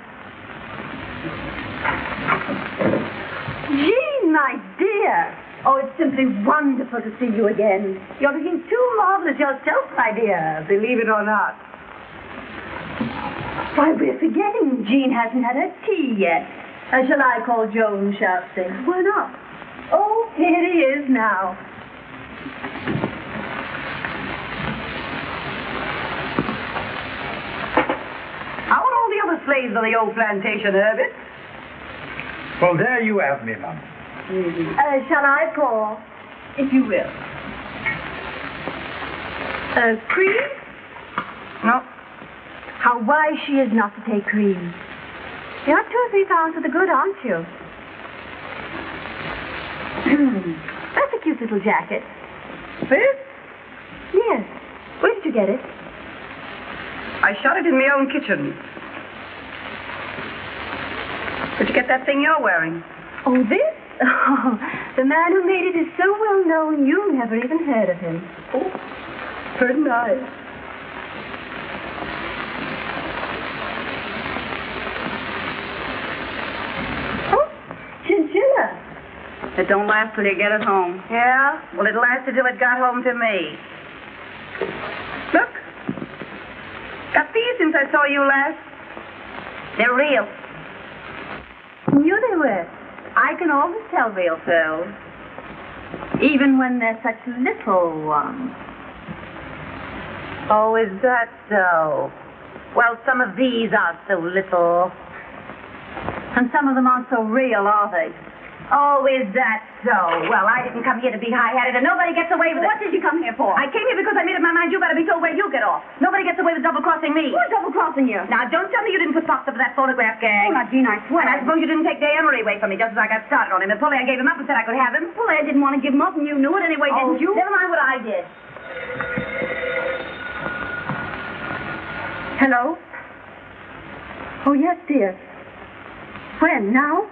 Jean, my dear. Oh, it's simply wonderful to see you again. You're looking too marvelous yourself, my dear. Believe it or not. Why, we're forgetting Jean hasn't had her tea yet. Shall I call Joan Sharpsy? Why not? Oh, here he is now. How are all the other slaves on the old plantation, Herbert? Well, there you have me, ma'am. Shall I call? If you will. Cream? No. How wise she is not to take cream. You're 2 or 3 pounds to the good, aren't you? That's a cute little jacket. This? Yes. Where did you get it? I shot it in my own kitchen. Where'd you get that thing you're wearing? Oh, this? Oh, the man who made it is so well known you never even heard of him. Oh, very nice. Oh, chinchilla. It don't last till you get it home. Yeah? Well, it lasted till it got home to me. Look. Got these since I saw you last. They're real. Who knew they were? I can always tell real pearls. Even when they're such little ones. Oh, is that so? Well, some of these aren't so little. And some of them aren't so real, are they? Oh, is that so? Well, I didn't come here to be high-hatted, and nobody gets away with it. What did you come here for? I came here because I made up my mind you better be told where you get off. Nobody gets away with double-crossing me. Who's double-crossing you? Now, don't tell me you didn't put Fox up for that photograph gang. Oh, now, Jean, I swear. And I suppose you didn't take Day Emery away from me just as I got started on him. And Polly, I gave him up and said I could have him. Well, I didn't want to give him up, and you knew it anyway, didn't you? Never mind what I did. Hello? Oh, yes, dear. When? Now?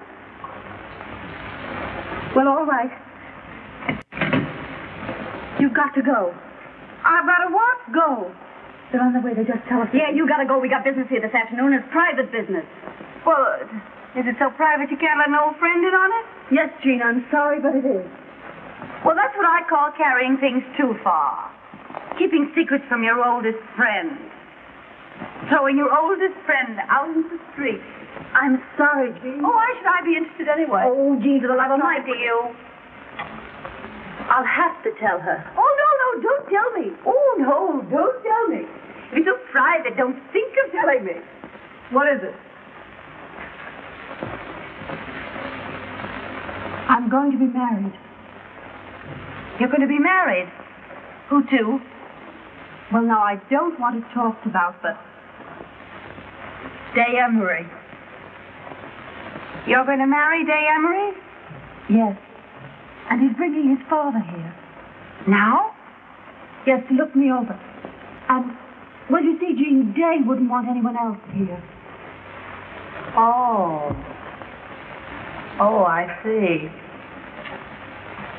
Well, all right. You've got to go. I've got to what? Go. They're on their way. They just tell us. Yeah, you got to go. We got business here this afternoon. It's private business. Well, is it so private you can't let an old friend in on it? Yes, Jean, I'm sorry, but it is. Well, that's what I call carrying things too far. Keeping secrets from your oldest friend. Throwing your oldest friend out into the street. I'm sorry, Jean. Oh, why should I be interested anyway? Oh, Jean, for the love of Night Mike. to you. I'll have to tell her. Oh, no, don't tell me. Oh, no, don't tell me. If it's so private, don't think of telling me. What is it? I'm going to be married. You're going to be married? Who to? Well, now, I don't want it talked about, but... Day Emery. You're going to marry Day Emery? Yes. And he's bringing his father here. Now? Yes, to look me over. And, well, you see, Jean, Day wouldn't want anyone else here. Oh. Oh, I see.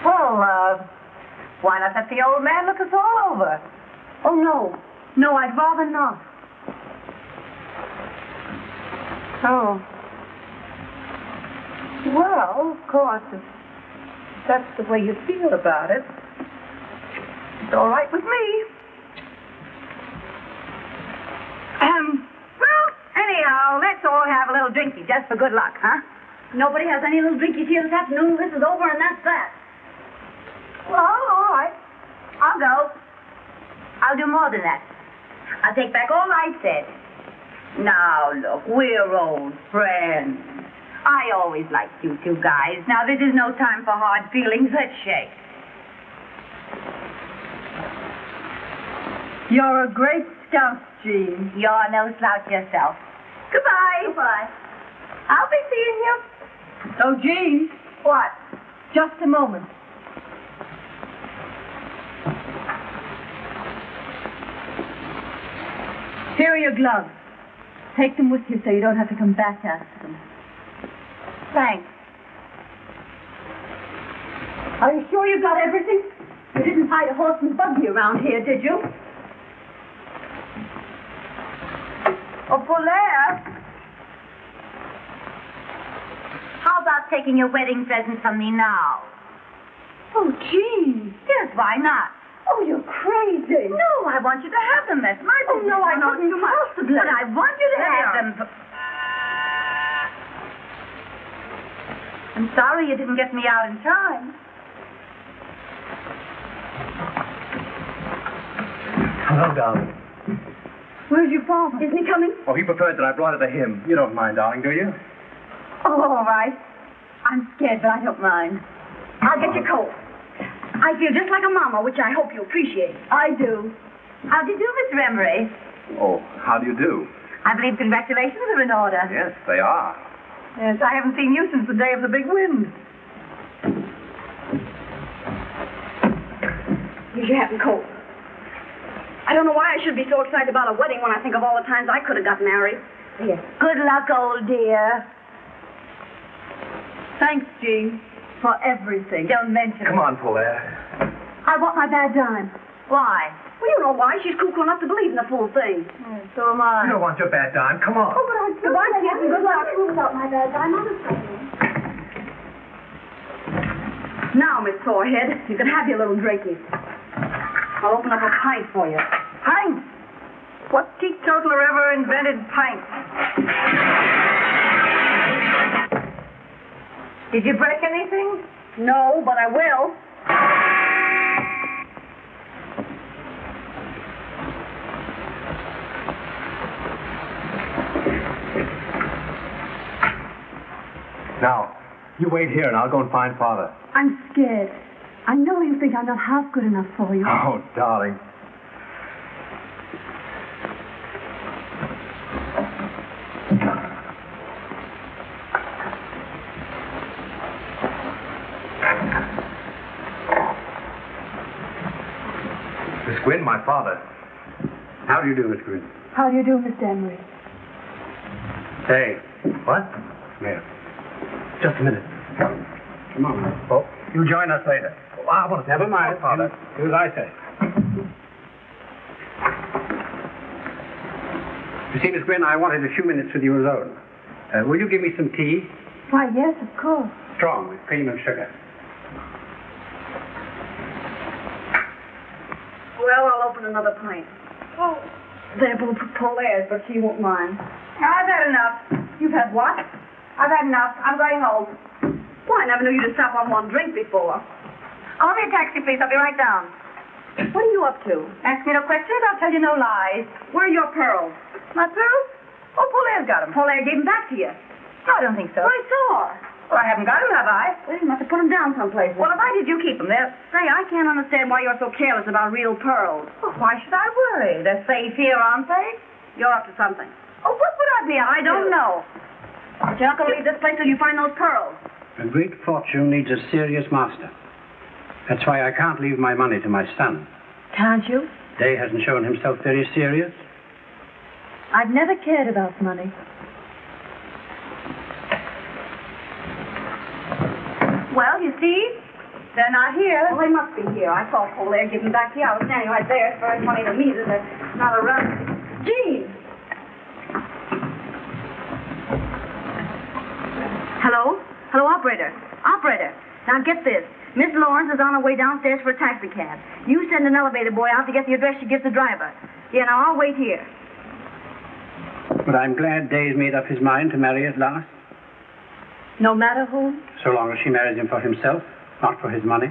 Well, why not let the old man look us all over? Oh, no. No, I'd rather not. Oh. Well, of course, if that's the way you feel about it, it's all right with me. Well, anyhow, let's all have a little drinky just for good luck, huh? Nobody has any little drinkies here this afternoon. This is over, and that's that. Well, all right. I'll go. I'll do more than that. I'll take back all I said. Now, look, we're old friends. I always liked you two guys. Now, this is no time for hard feelings. Let's shake. You're a great scout, Jean. You're no slouch yourself. Goodbye. Goodbye. I'll be seeing you. Oh, Jean. What? Just a moment. Here are your gloves. Take them with you so you don't have to come back after them. Thanks. Are you sure you got everything? You didn't hide a horse and buggy around here, did you? Oh, Polaire. How about taking your wedding present from me now? Oh, Jean. Yes, why not? Oh, you're crazy. No, I want you to have them. That's my Oh, business. no, I not couldn't possibly. But I want you to There have they them. I'm sorry you didn't get me out in time. Hello, darling. Where's your father? Isn't he coming? Oh, he preferred that I brought it to him. You don't mind, darling, do you? Oh, all right. I'm scared, but I don't mind. I'll get your coat. I feel just like a mama, which I hope you appreciate. I do. How do you do, Mr. Emery? Oh, how do you do? I believe congratulations are in order. Yes, they are. Yes, I haven't seen you since the day of the big wind. Here's your hat and coat. I don't know why I should be so excited about a wedding when I think of all the times I could have got married. Yes. Good luck, old dear. Thanks, Jean, for everything. Don't mention Come it. on, Polaire. I want my bad dime. Why? Well, you know why. She's cuckoo enough to believe in the full thing. So am I. You don't want your bad dime. Come on. Oh, but I do. Goodbye, kids, and good luck. Without my bad dime, I'm Now, Miss Forehead, you can have your little drinkies. I'll open up a pint for you. Pint? What teetotaler ever invented pint? Did you break anything? No, but I will. Now, you wait here and I'll go and find Father. I'm scared. I know you think I'm not half good enough for you. Oh, darling. Miss Gwynn, my father. How do you do, Miss Green? How do you do, Mr. Emery? Hey. What? Yeah. Just a minute. Come on. Oh, you join us later. Oh, I want to Never mind, Father. Do as I say. You see, Miss Gwynn, I wanted a few minutes with you alone. Will you give me some tea? Why, yes, of course. Strong, with cream and sugar. Well, I'll open another pint. Oh, they're both Paulaire's, but she won't mind. I've had enough. You've had what? I've had enough. I'm going home. Why, I never knew you to stop on one drink before. Call me a taxi, please. I'll be right down. What are you up to? Ask me no questions. I'll tell you no lies. Where are your pearls? My pearls? Oh, Paulaire's got them. Paulaire gave them back to you. No, I don't think so. Well, I saw her. Well, I haven't got them, have I? Well, you must have put them down someplace. Well, if I did, you keep them there. Say, I can't understand why you're so careless about real pearls. Well, why should I worry? They're safe here, aren't they? You're up to something. Oh, what would I be up I don't to? know. But you're not going to leave this place till you find those pearls. A great fortune needs a serious master. That's why I can't leave my money to my son. Can't you? Day hasn't shown himself very serious. I've never cared about money. Well, you see, they're not here. Well, they must be here. I saw Paulaire give them back to you. I was standing right there. It's very funny to me that they're not around. Jean! Hello? Hello, operator. Operator. Now get this. Miss Lawrence is on her way downstairs for a taxi cab. You send an elevator boy out to get the address she gives the driver. Yeah, now I'll wait here. But I'm glad Day's made up his mind to marry at last. No matter who? So long as she marries him for himself, not for his money.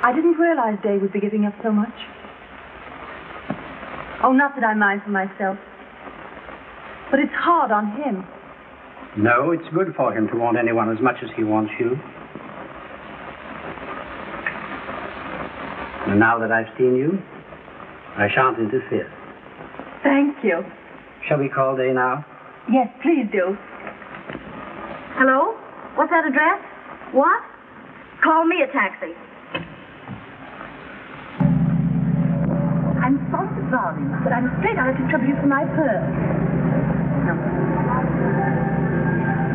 I didn't realize Day would be giving up so much. Oh, not that I mind for myself. But it's hard on him. No, it's good for him to want anyone as much as he wants you. And now that I've seen you, I shan't interfere. Thank you. Shall we call Day now? Yes, please do. Hello? What's that address? What? Call me a taxi. I'm sorry to bother you, but I'm afraid I'll have to trouble you for my pearls. No.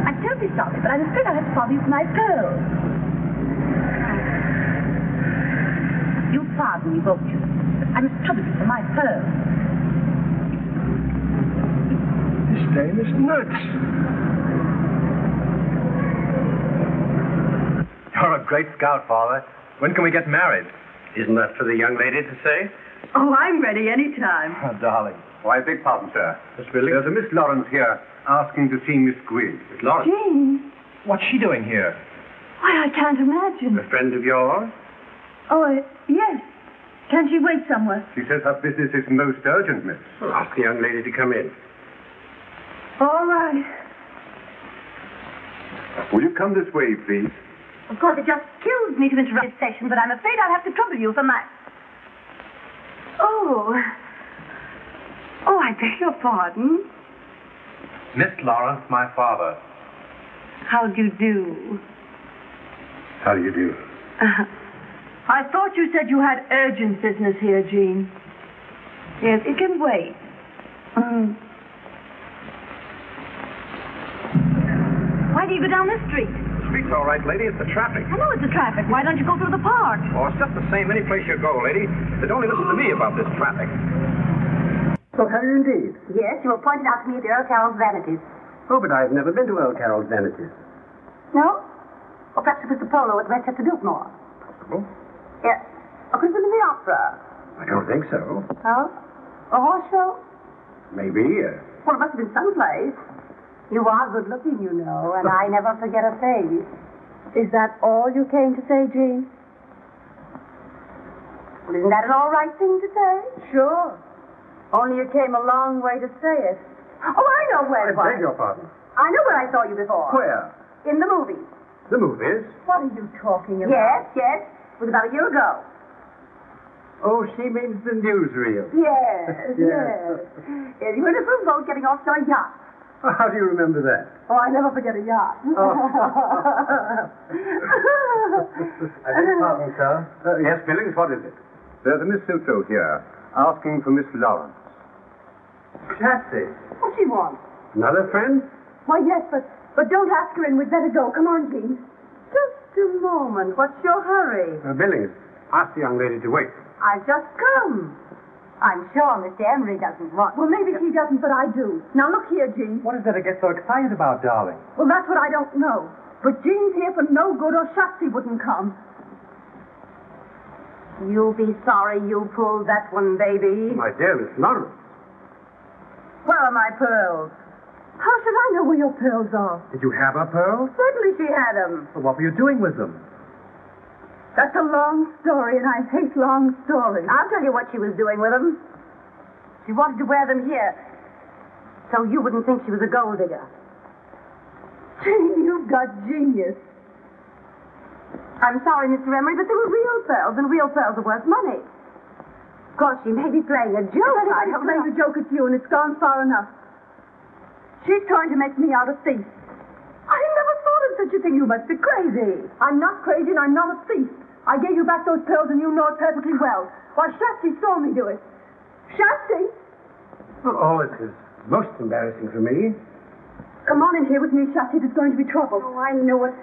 I'm terribly sorry, but I'm afraid I'll have to bother you for my pearls. You'll pardon me, won't you? But I must trouble you for my pearls. This dame is nuts. You're a great scout, Father. When can we get married? Isn't that for the young lady to say? Oh, I'm ready any time. Oh, darling. Why, beg pardon, sir. Miss Willie? There's a Miss Lawrence here asking to see Miss Gwynn. Miss Lawrence? Jean, What's she doing here? why, I can't imagine. A friend of yours? Oh, yes. Can she wait somewhere? She says her business is most urgent, miss. Well, ask the young lady to come in. All right. Will you come this way, please? Of course, it just kills me to interrupt this session, but I'm afraid I'll have to trouble you for my... Oh, I beg your pardon. Miss Lawrence, my father. How do you do? How do you do? I thought you said you had urgent business here, Jean. Yes, it can wait. Why do you go down this street? The street's all right, lady. It's the traffic. I know it's the traffic. Why don't you go through the park? Oh, it's just the same any place you go, lady. But only listen to me about this traffic. So have you indeed? Yes, you were pointed out to me at the Earl Carroll's Vanities. Oh, but I've never been to Earl Carroll's Vanities. No? Or perhaps it was the polo at Westchester Biltmore. Possible. Yes. Or could it have been in the opera? I don't think so. Oh? A horse show? Maybe. Well, it must have been someplace. You are good looking, you know, and I never forget a face. Is that all you came to say, Jean? Well, isn't that an all right thing to say? Sure. Only you came a long way to say it. Oh, I know where it was. beg your pardon. I know where I saw you before. Where? In the movies. The movies? What are you talking about? Yes. It was about a year ago. Oh, she means the newsreel. Yes. Yes. Yes, you were in a little boat getting off to a yacht. How do you remember that? Oh, I never forget a yacht. I beg pardon, sir. Yes, Billings, what is it? There's a Miss Sutro here, asking for Miss Lawrence. Chatsy. What she wants? Another friend? Why, yes, but don't ask her in. We'd better go. Come on, Jean. Just a moment. What's your hurry? Billings, ask the young lady to wait. I've just come. I'm sure Mr. Emery doesn't want... Well, maybe he doesn't, but I do. Now, look here, Jean. What is there to get so excited about, darling? Well, that's what I don't know. But Jean's here for no good, or Shatsy wouldn't come. You'll be sorry you pulled that one, baby. My dear Miss Lawrence. Where are my pearls? How should I know where your pearls are? Did you have her pearls? Certainly she had them. Well, what were you doing with them? That's a long story, and I hate long stories. I'll tell you what she was doing with them. She wanted to wear them here, so you wouldn't think she was a gold digger. Jean, you've got genius. I'm sorry, Mr. Emery, but they were real pearls, and real pearls are worth money. Of course, she may be playing a joke. I have played a joke at you, and it's gone far enough. She's trying to make me out a thief. I never thought of such a thing. You must be crazy. I'm not crazy, and I'm not a thief. I gave you back those pearls, and you know it perfectly well. Why, Shatsy saw me do it. Shatsy! Well, all this is most embarrassing for me. Come on in here with me, Shatsy. There's going to be trouble. Oh, I knew it.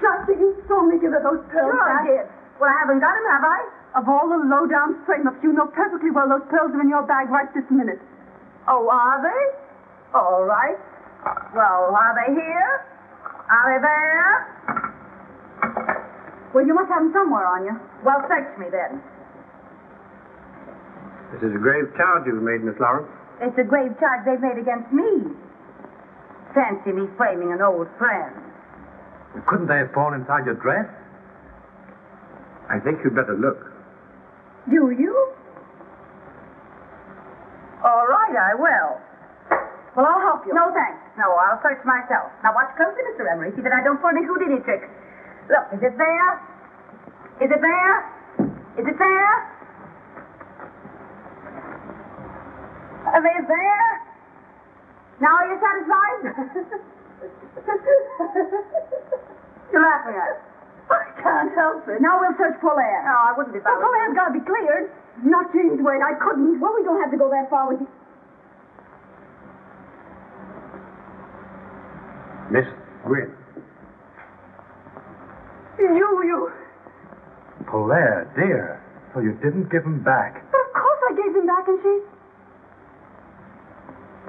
Shatsy, you saw me give her those pearls Sure back. I did. Well, I haven't got them, have I? Of all the low-down frame-ups, you know perfectly well those pearls are in your bag right this minute. Oh, are they? All right. Well, are they here? Are they there? Well, you must have them somewhere on you. Well, search me then. This is a grave charge you've made, Miss Lawrence. It's a grave charge they've made against me. Fancy me framing an old friend. Couldn't they have fallen inside your dress? I think you'd better look. Do you? All right, I will. Well, I'll help you. No, thanks. No, I'll search myself. Now, watch closely, Mr. Emery. See that I don't pull any Houdini tricks. Look, is it there? Is it there? Is it there? Are they there? Now are you satisfied? You're laughing at it. I can't help it. Now we'll search Polaire. No, I wouldn't if I Well, was Polaire's got to be cleared. Not Jean's way. I couldn't. Well, we don't have to go that far with you. Miss Gwynn. You. Polaire, dear. So you didn't give them back. But of course I gave them back, and she...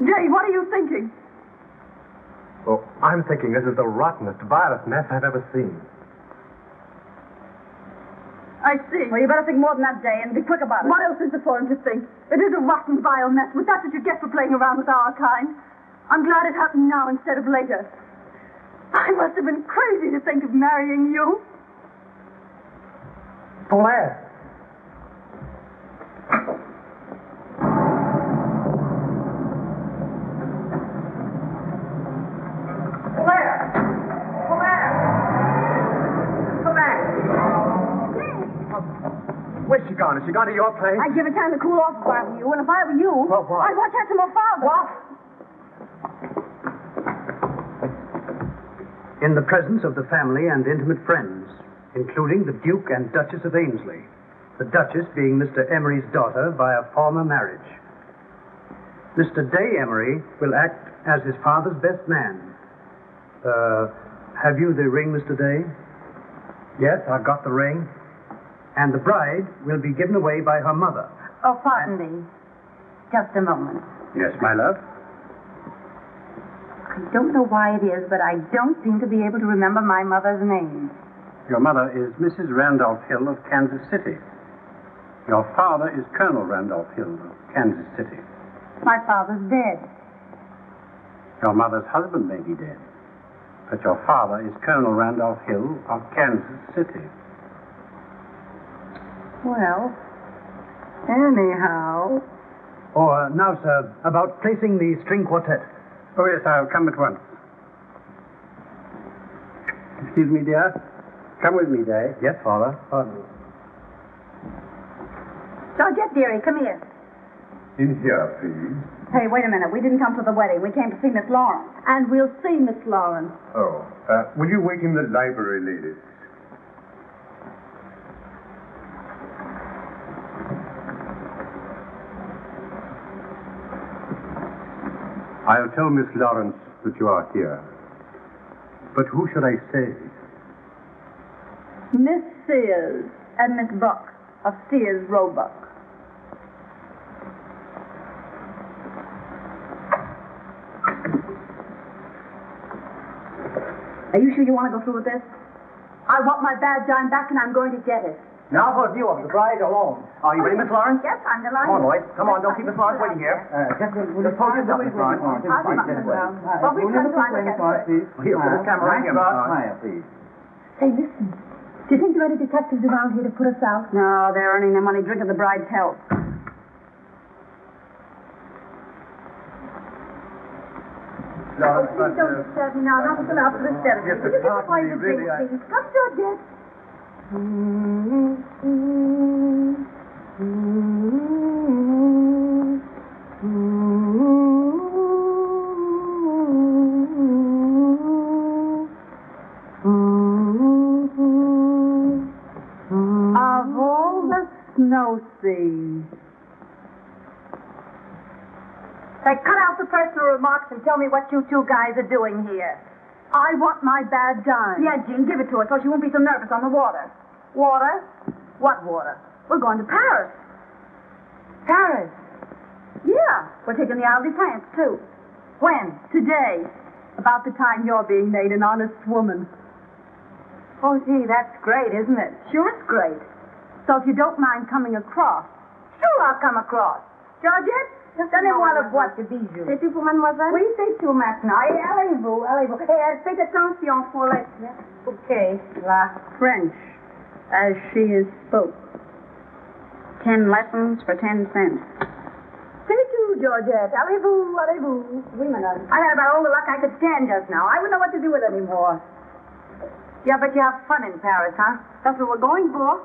Jay, what are you thinking? Well, I'm thinking this is the rottenest, vilest mess I've ever seen. I see. Well, you better think more than that, Jay, and be quick about it. What else is there for him to think? It is a rotten, vile mess, but that's what you get for playing around with our kind. I'm glad it happened now instead of later. I must have been crazy to think of marrying you. Polaire. Where's she gone? Has she gone to your place? I'd give it time to cool off if I were you, and if I were you, What? I'd watch out some more father. What? In the presence of the family and intimate friends, including the Duke and Duchess of Ainsley, the Duchess being Mr. Emery's daughter by a former marriage. Mr. Day Emery will act as his father's best man. Have you the ring, Mr. Day? Yes, I've got the ring. And the bride will be given away by her mother. Oh, pardon me. Just a moment. Yes, my love? don't know why it is, but I don't seem to be able to remember my mother's name. Your mother is Mrs. Randolph Hill of Kansas City. Your father is Colonel Randolph Hill of Kansas City. My father's dead. Your mother's husband may be dead, but your father is Colonel Randolph Hill of Kansas City. Well, anyhow. Now, sir, about placing the string quartet. Oh, yes, I'll come at once. Excuse me, dear. Come with me, Day. Yes, Father. Georgette, dearie, come here. In here, please. Hey, wait a minute. We didn't come to the wedding. We came to see Miss Lawrence. And we'll see Miss Lawrence. Oh, will you wait in the library, ladies? I'll tell Miss Lawrence that you are here. But who should I say? Miss Sears and Miss Buck of Sears Roebuck. Are you sure you want to go through with this? I want my bad dime back, and I'm going to get it. Now for a view of the bride alone. Are you ready, Miss Lawrence? Yes, I'm delighted. Come on, Lloyd. Come on, don't keep Miss Lawrence waiting here. Just hold yourself, Miss Lawrence. Well, we've come to Here, put this camera right here, Miss Lawrence. Please. Hey, listen. Do you think there are any detectives around here to put us out? No, they're earning their money drinking the bride's health. Lawrence, Please don't disturb me now. Not until after the ceremony. Yes, but Will you just pardon find me, the drink, really, please? Come, Georgette. Of all the snow seas. Say, cut out the personal remarks and tell me what you two guys are doing here. I want my bad dime. Yeah, Jean, give it to her so she won't be so nervous on the water. Water? What water? We're going to Paris. Paris. Yeah. We're taking the Isle de France, too. When? Today. About the time you're being made an honest woman. Oh, gee, that's great, isn't it? Sure, it's great. So if you don't mind coming across. Sure, I'll come across. Georgette? Donnez-moi le boîte de bijoux. C'est tout pour mademoiselle? Oui, c'est tout maintenant. Et allez-vous, allez-vous. Et faites attention pour les... Okay, la French, as she is spoke. 10 lessons for 10 cents. C'est tout, Georgette. Allez-vous, allez-vous. Oui, madame. I had about all the luck I could stand just now. I wouldn't know what to do with it anymore. Yeah, but you have fun in Paris, huh? That's what we're going for.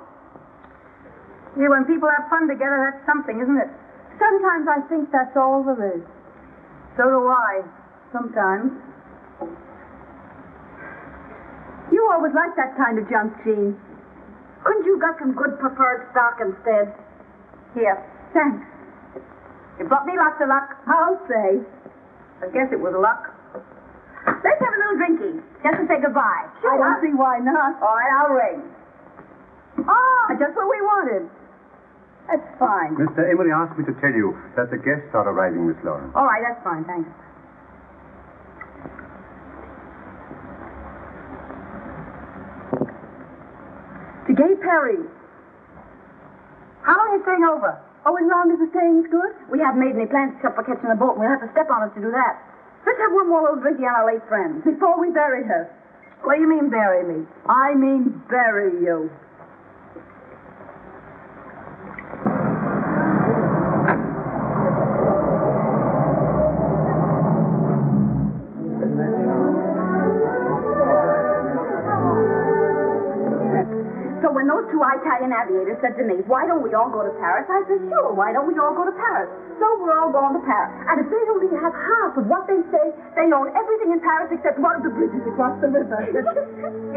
Yeah, when people have fun together, that's something, isn't it? Sometimes I think that's all there is. So do I. Sometimes. You always liked that kind of junk, Jean. Couldn't you got some good preferred stock instead? Here. Thanks. You brought me lots of luck. I'll say. I guess it was luck. Let's have a little drinky, just to say goodbye. Sure. I don't see why not. All right, I'll ring. Ah, just what we wanted. That's fine. Mr. Emery asked me to tell you that the guests are arriving, Miss Lawrence. All right, that's fine, thanks. To Gay Perry. How long are you staying over? Oh, as long as the staying's good? We haven't made any plans except for catching a boat. We'll have to step on us to do that. Let's have one more little drinky on our late friends. Before we bury her. What do you mean, bury me? I mean bury you. So when those two Italian aviators said to me, why don't we all go to Paris? I said, sure, why don't we all go to Paris? So we're all going to Paris. And if they don't even have half of what they say, they own everything in Paris except one of the bridges across the river.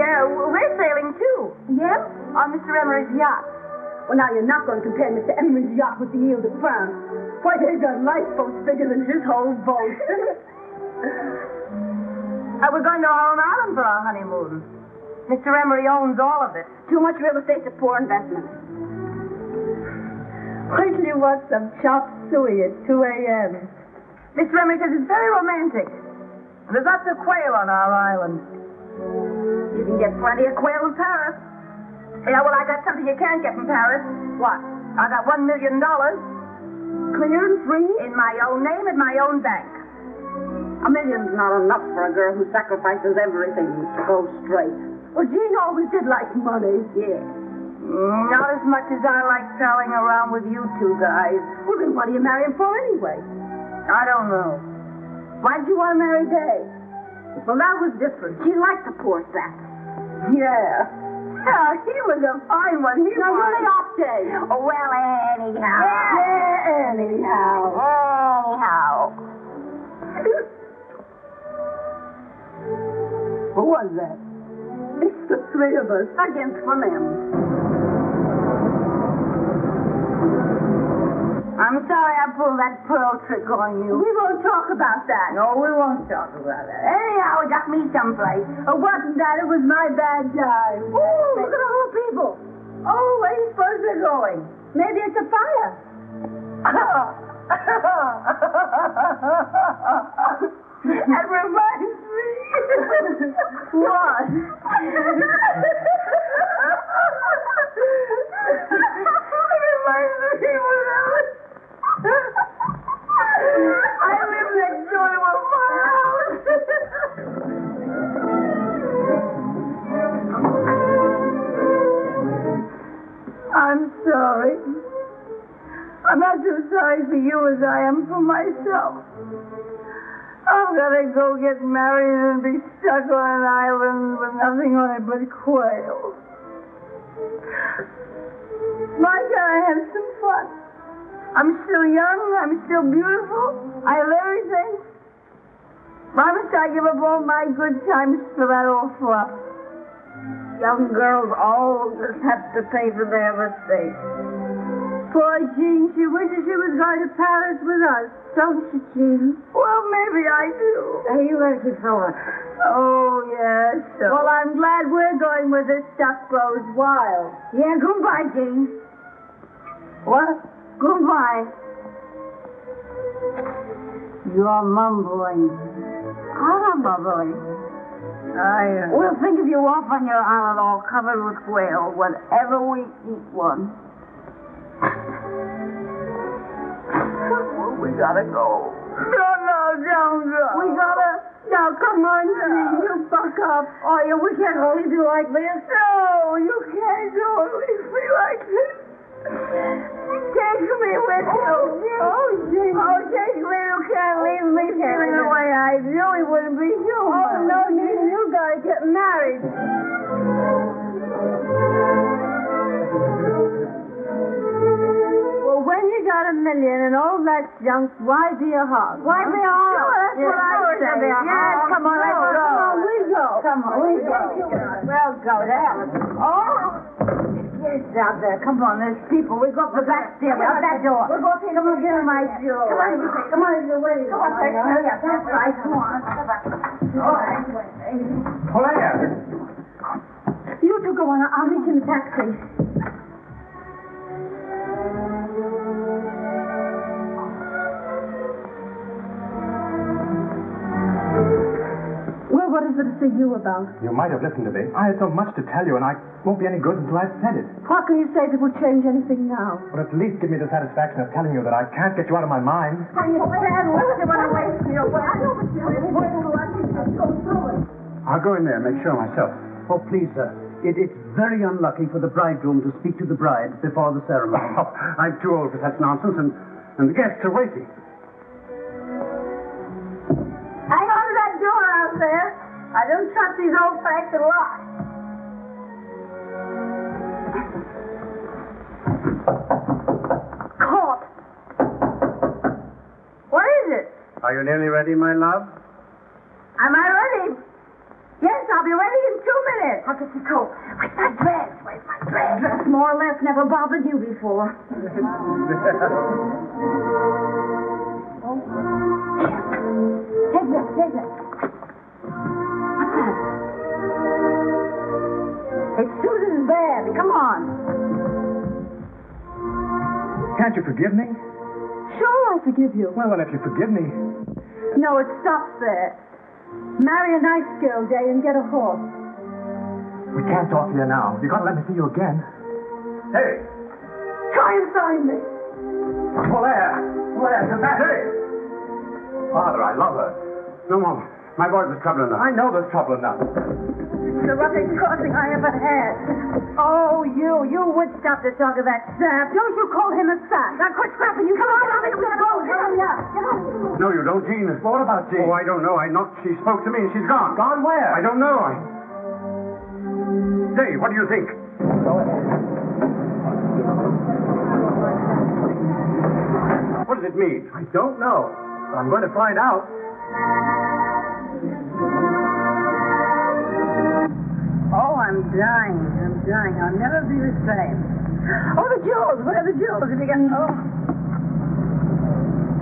Yeah, we're sailing too. Yeah? On Mr. Emery's yacht. Well, now you're not going to compare Mr. Emery's yacht with the Ile de France. Why, they've got lifeboats bigger than his whole boat. We're going to our own island for our honeymoon. Mr. Emery owns all of it. Too much real estate's a poor investment. Wait till you watch some chop suey at 2 a.m. Mr. Emery says it's very romantic. And there's lots of quail on our island. You can get plenty of quail in Paris. Yeah, well, I got something you can't get from Paris. What? I got $1 million. Clear and free? In my own name at my own bank. $1 million's not enough for a girl who sacrifices everything to go straight. Well, Jean always did like money. Yeah. Not as much as I like prowling around with you two guys. Well, then what do you marry him for anyway? I don't know. Why'd you want to marry Day? Well, that was different. She liked the poor sap. Yeah. Yeah, he was a fine one. He Now, was. you're off, Day. Oh, well, anyhow. Yeah, anyhow. Who was that? It's the three of us. Against Clement. I'm sorry I pulled that pearl trick on you. We won't talk about that. No, we won't talk about that. Anyhow, it got me someplace. It wasn't that. It was my bad time. Ooh, look at all the people. Oh, where do you suppose they're going? Maybe it's a fire. That reminds me. What? It reminds me when I live next door to a firehouse. I'm sorry. I'm not so sorry for you as I am for myself. I'm gonna go get married and be stuck on an island with nothing on it but quail. Why can't I have some fun? I'm still young, I'm still beautiful, I have everything. Why must I give up all my good times for that old fluff? Young girls always have to pay for their mistakes. Poor Jean, she wishes she was going to Paris with us, don't you, Jean? Well, maybe I do. Hey, you better keep going. Oh, yes. Well, I'm glad we're going where this stuff grows wild. Yeah, goodbye, Jean. What? Goodbye. You're mumbling. I'm not mumbling. We'll think of you off on your island all covered with quail whenever we eat one. Well, we gotta go. No, don't go. We gotta... Now, come on, Jean, you buck up. Oh, yeah, we can't leave you like this. No, you can't go and leave me like this. Take me with you. Oh, Jean. Oh, take me. You can't leave me feeling the way I do. It wouldn't be human. Oh, no, Jean, you gotta get married. Well, when you got $1 million and all that junk, why be a hog? Why be a hog? That's what I say. Yes, come on, let's go. Come on, we go. Come on, we go. We'll go there. Oh! Kids out there. Come on, there's people. We go up the back stairway, up that door. We'll go take them and get my jewels. Come on, you're waiting. Come on, hurry up. That's right. Come on. All right. Claire! You two go on. I'll meet you in the taxi. Well, what is it to see you about? You might have listened to me. I had so much to tell you, and I won't be any good until I've said it. What can you say that will change anything now? But at least give me the satisfaction of telling you that I can't get you out of my mind. Are you sad? What's the one away from your way? I know what you're doing. Go through it. I'll go in there and make sure myself. Oh, please, sir. It's very unlucky for the bridegroom to speak to the bride before the ceremony. Oh, I'm too old for such nonsense, and the guests are waiting. Hang on to that door out there. I don't trust these old-fashioned locks. Caught. What is it? Are you nearly ready, my love? Am I ready? Yes, I'll be ready in 2 minutes. I'll get your coat. Where's my dress? Where's my dress? Dress more or less never bothered you before. Take this, take this. What's that? It's Susan's bed. Come on. Can't you forgive me? Sure, I forgive you. Well, then, if you forgive me... No, it stops there. Marry a nice girl, Day, and get a horse. We can't talk to you now. You gotta let me see you again. Hey! Try and find me. Polaire, come back. Hey! Father, I love her. No, Mom. My boy's in trouble enough. I know there's trouble enough. It's the roughest crossing I ever had. Oh, you would stop to talk of that sap. Don't you call him a sap. Now quit scrapping. You come on, I'll go. Hurry up. No, you don't, Jean. What about Jean? Oh, I don't know. She spoke to me and she's gone. Gone where? I don't know. Say, what do you think? Go ahead. What does it mean? I don't know. I'm going to find out. Oh, I'm dying. I'll never be the same. Oh, the jewels. Where are the jewels? If you get...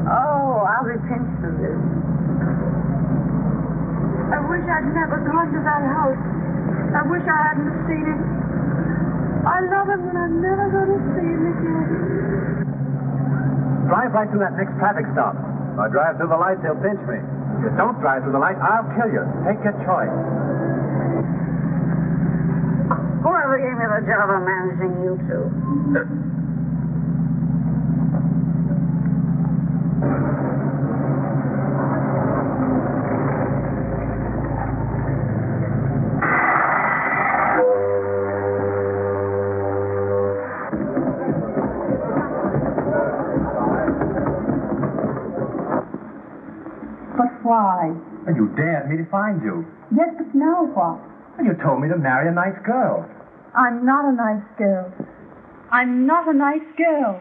Oh, I'll be pinched for this. I wish I'd never gone to that house. I wish I hadn't seen it. I love him, and I'm never going to see him again. Drive right through that next traffic stop. If I drive through the lights, they'll pinch me. If you don't drive through the lights, I'll kill you. Take your choice. Whoever gave me the job of managing you two? But why? And you dared me to find you. Yes, but now what? And you told me to marry a nice girl. I'm not a nice girl. I'm not a nice girl.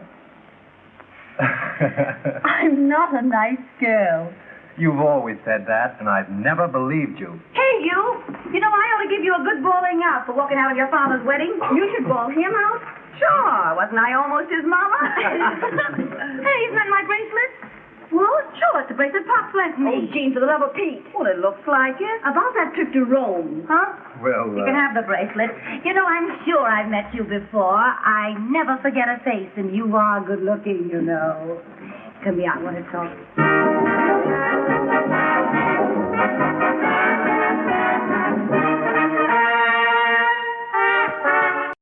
I'm not a nice girl. You've always said that, and I've never believed you. Hey, you! You know, I ought to give you a good bawling out for walking out of your father's wedding. You should bawl him out. Sure. Wasn't I almost his mama? Hey, isn't that my bracelet? Well, sure, it's the bracelet Pops lent me. Oh, Jean, for the love of Pete. Well, it looks like it. About that trip to Rome. Huh? Well, You can have the bracelet. You know, I'm sure I've met you before. I never forget a face, and you are good looking, you know. Come here, I want to talk.